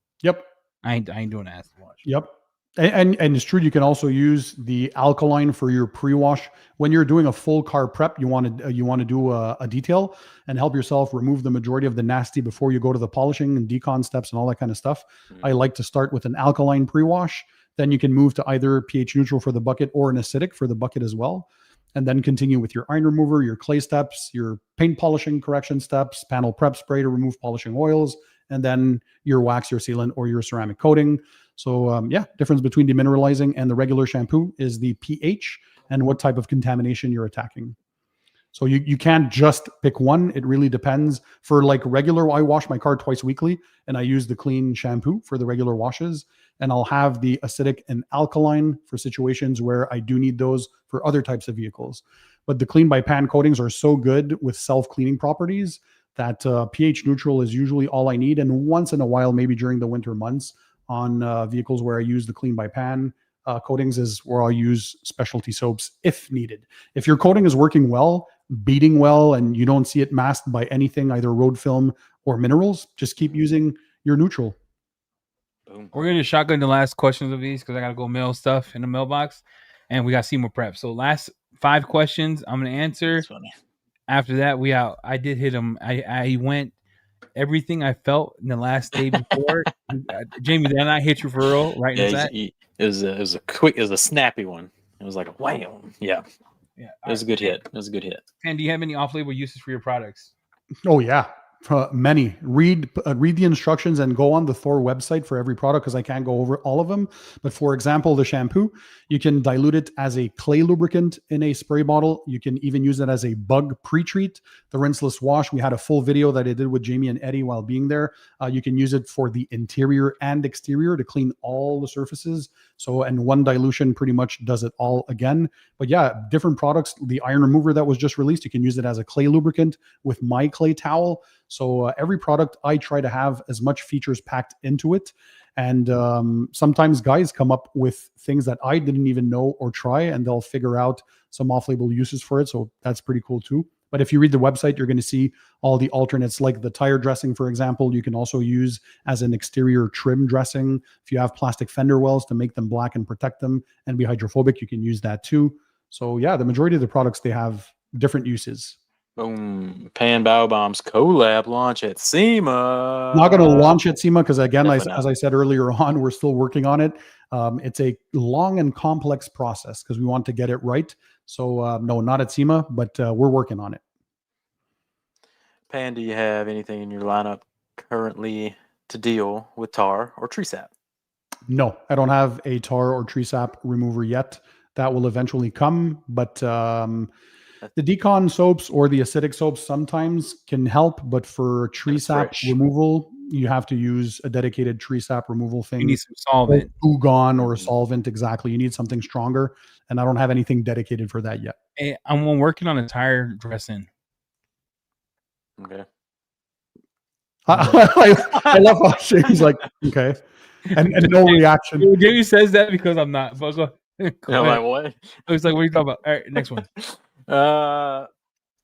I ain't doing acid wash. Yep. And it's true. You can also use the alkaline for your pre-wash when you're doing a full car prep. You want to do a detail and help yourself remove the majority of the nasty before you go to the polishing and decon steps and all that kind of stuff. I like to start with an alkaline pre-wash. Then you can move to either pH neutral for the bucket or an acidic for the bucket as well, and then continue with your iron remover, your clay steps, your paint polishing correction steps, panel prep spray to remove polishing oils, and then your wax, your sealant, or your ceramic coating. So difference between demineralizing and the regular shampoo is the pH and what type of contamination you're attacking. So you can't just pick one. It really depends. For like regular, I wash my car twice weekly, and I use the clean shampoo for the regular washes. And I'll have the acidic and alkaline for situations where I do need those for other types of vehicles. But the clean by pan coatings are so good with self-cleaning properties that pH neutral is usually all I need. And once in a while, maybe during the winter months on vehicles where I use the clean by pan coatings is where I'll use specialty soaps if needed. If your coating is working well, beating well, and you don't see it masked by anything, either road film or minerals, just keep using your neutral. Boom. We're going to shotgun the last questions of these because I got to go mail stuff in the mailbox, and we got SEMA prep. So last 5 questions I'm going to answer. After that, we out. I did hit him. I went everything I felt in the last day before. Jamie, did I not hit you for real? Right? It was a snappy one. It was like a wham. Yeah. It was a good hit. And do you have any off-label uses for your products? Oh yeah, Many. Read the instructions and go on the Thor website for every product, because I can't go over all of them. But for example, the shampoo, you can dilute it as a clay lubricant in a spray bottle. You can even use it as a bug pre-treat. The rinseless wash, we had a full video that I did with Jamie and Eddie while being there. You can use it for the interior and exterior to clean all the surfaces. So, and one dilution pretty much does it all again. But yeah, different products. The iron remover that was just released, you can use it as a clay lubricant with my clay towel. So every product, I try to have as much features packed into it. And sometimes guys come up with things that I didn't even know or try, and they'll figure out some off-label uses for it. So that's pretty cool too. But if you read the website, you're going to see all the alternates, like the tire dressing, for example, you can also use as an exterior trim dressing. If you have plastic fender wells to make them black and protect them and be hydrophobic, you can use that too. So yeah, the majority of the products, they have different uses. Boom. Pan Baubaum's collab launch at SEMA. Not going to launch at SEMA because, again, as I said earlier on, we're still working on it. It's a long and complex process because we want to get it right. So no, not at SEMA, but we're working on it. Pan, do you have anything in your lineup currently to deal with tar or tree sap? No, I don't have a tar or tree sap remover yet. That will eventually come, but the decon soaps or the acidic soaps sometimes can help, but for tree sap removal, you have to use a dedicated tree sap removal thing. You need some solvent. Ugon or a solvent, exactly. You need something stronger, and I don't have anything dedicated for that yet. Hey, I'm working on a tire dressing. Okay. I love how Shane's like, okay, and no reaction. Jamie says that because I'm not. But go like, what? I was like, what are you talking about? All right, next one.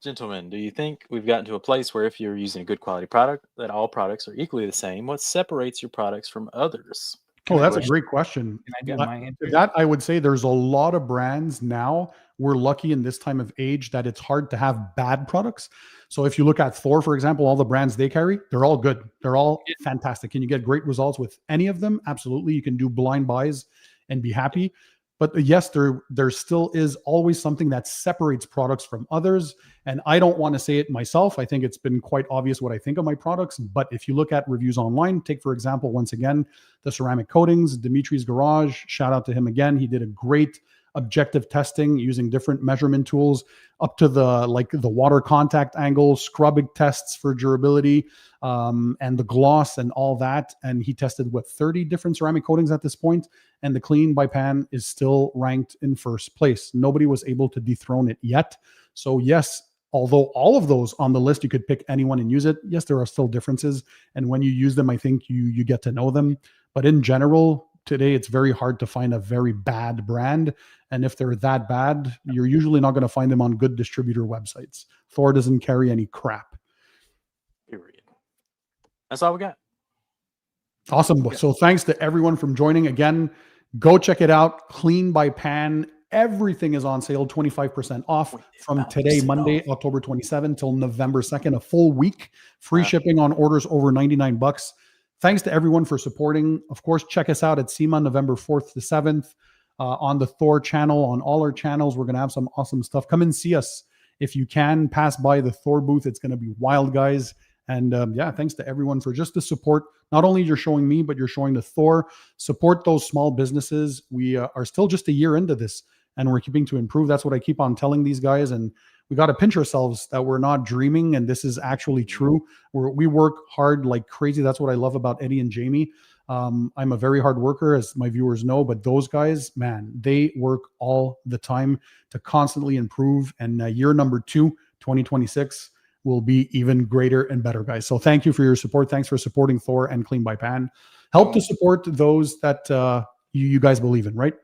Gentlemen, do you think we've gotten to a place where if you're using a good quality product, that all products are equally the same? What separates your products from others? That's a great question. Can I get my answer? That I would say there's a lot of brands now. We're lucky in this time of age that it's hard to have bad products. So if you look at Thor, for example, all the brands they carry, they're all good. They're all fantastic. Can you get great results with any of them? Absolutely. You can do blind buys and be happy. But yes, there still is always something that separates products from others. And I don't want to say it myself. I think it's been quite obvious what I think of my products. But if you look at reviews online, take, for example, once again, the ceramic coatings, Dimitri's Garage, shout out to him again. He did a great objective testing using different measurement tools up to the water contact angle, scrubbing tests for durability, and the gloss and all that. And he tested 30 different ceramic coatings at this point, and the Clean by Pan is still ranked in first place. Nobody was able to dethrone it yet. So yes, although all of those on the list, you could pick anyone and use it. Yes, there are still differences. And when you use them, I think you get to know them. But in general, today, it's very hard to find a very bad brand. And if they're that bad, you're usually not going to find them on good distributor websites. Thor doesn't carry any crap. Period. That's all we got. Awesome. So thanks to everyone from joining. Again, go check it out. Clean by Pan. Everything is on sale, 25% off from today, Monday, October 27 till November 2nd, a full week. Free shipping on orders over $99. Thanks to everyone for supporting. Of course, check us out at SEMA November 4th to 7th on the Thor channel, on all our channels. We're going to have some awesome stuff. Come and see us. If you can, pass by the Thor booth. It's going to be wild, guys. And thanks to everyone for just the support. Not only you're showing me, but you're showing the Thor. Support those small businesses. We are still just a year into this, and we're keeping to improve. That's what I keep on telling these guys. And we got to pinch ourselves that we're not dreaming, and this is actually true. We work hard like crazy. That's what I love about Eddie and Jamie. I'm a very hard worker, as my viewers know, but those guys, man, they work all the time to constantly improve. And year number 2, 2026, will be even greater and better, guys. So thank you for your support. Thanks for supporting Thor and Clean by Pan. Help to support those that you guys believe in, right?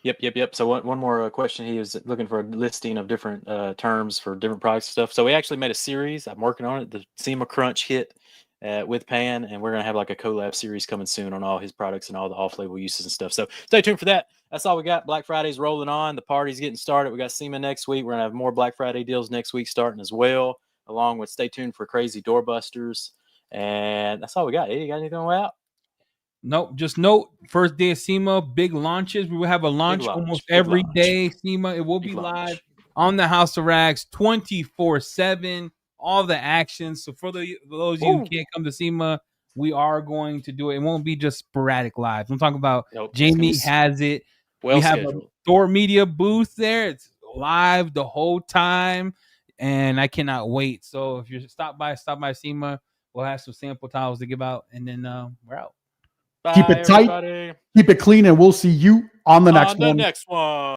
Yep. So one more question. He was looking for a listing of different terms for different products and stuff. So we actually made a series. I'm working on it. The SEMA Crunch hit with Pan, and we're going to have like a collab series coming soon on all his products and all the off-label uses and stuff. So stay tuned for that. That's all we got. Black Friday's rolling on. The party's getting started. We got SEMA next week. We're going to have more Black Friday deals next week starting as well, along with stay tuned for crazy doorbusters. And that's all we got. Hey, you got anything on the way out? Nope. Just note, first day of SEMA, big launches. We will have a launch almost every day. SEMA, it will be live on the House of Rags 24/7. all the action. So for those of you who can't come to SEMA, we are going to do it. It won't be just sporadic lives. I'm talking about Jamie has it. We have a Thor Media booth there. It's live the whole time, and I cannot wait. So if you stop by SEMA, we'll have some sample towels to give out, and then we're out. Keep it tight, keep it clean, and we'll see you on the next one.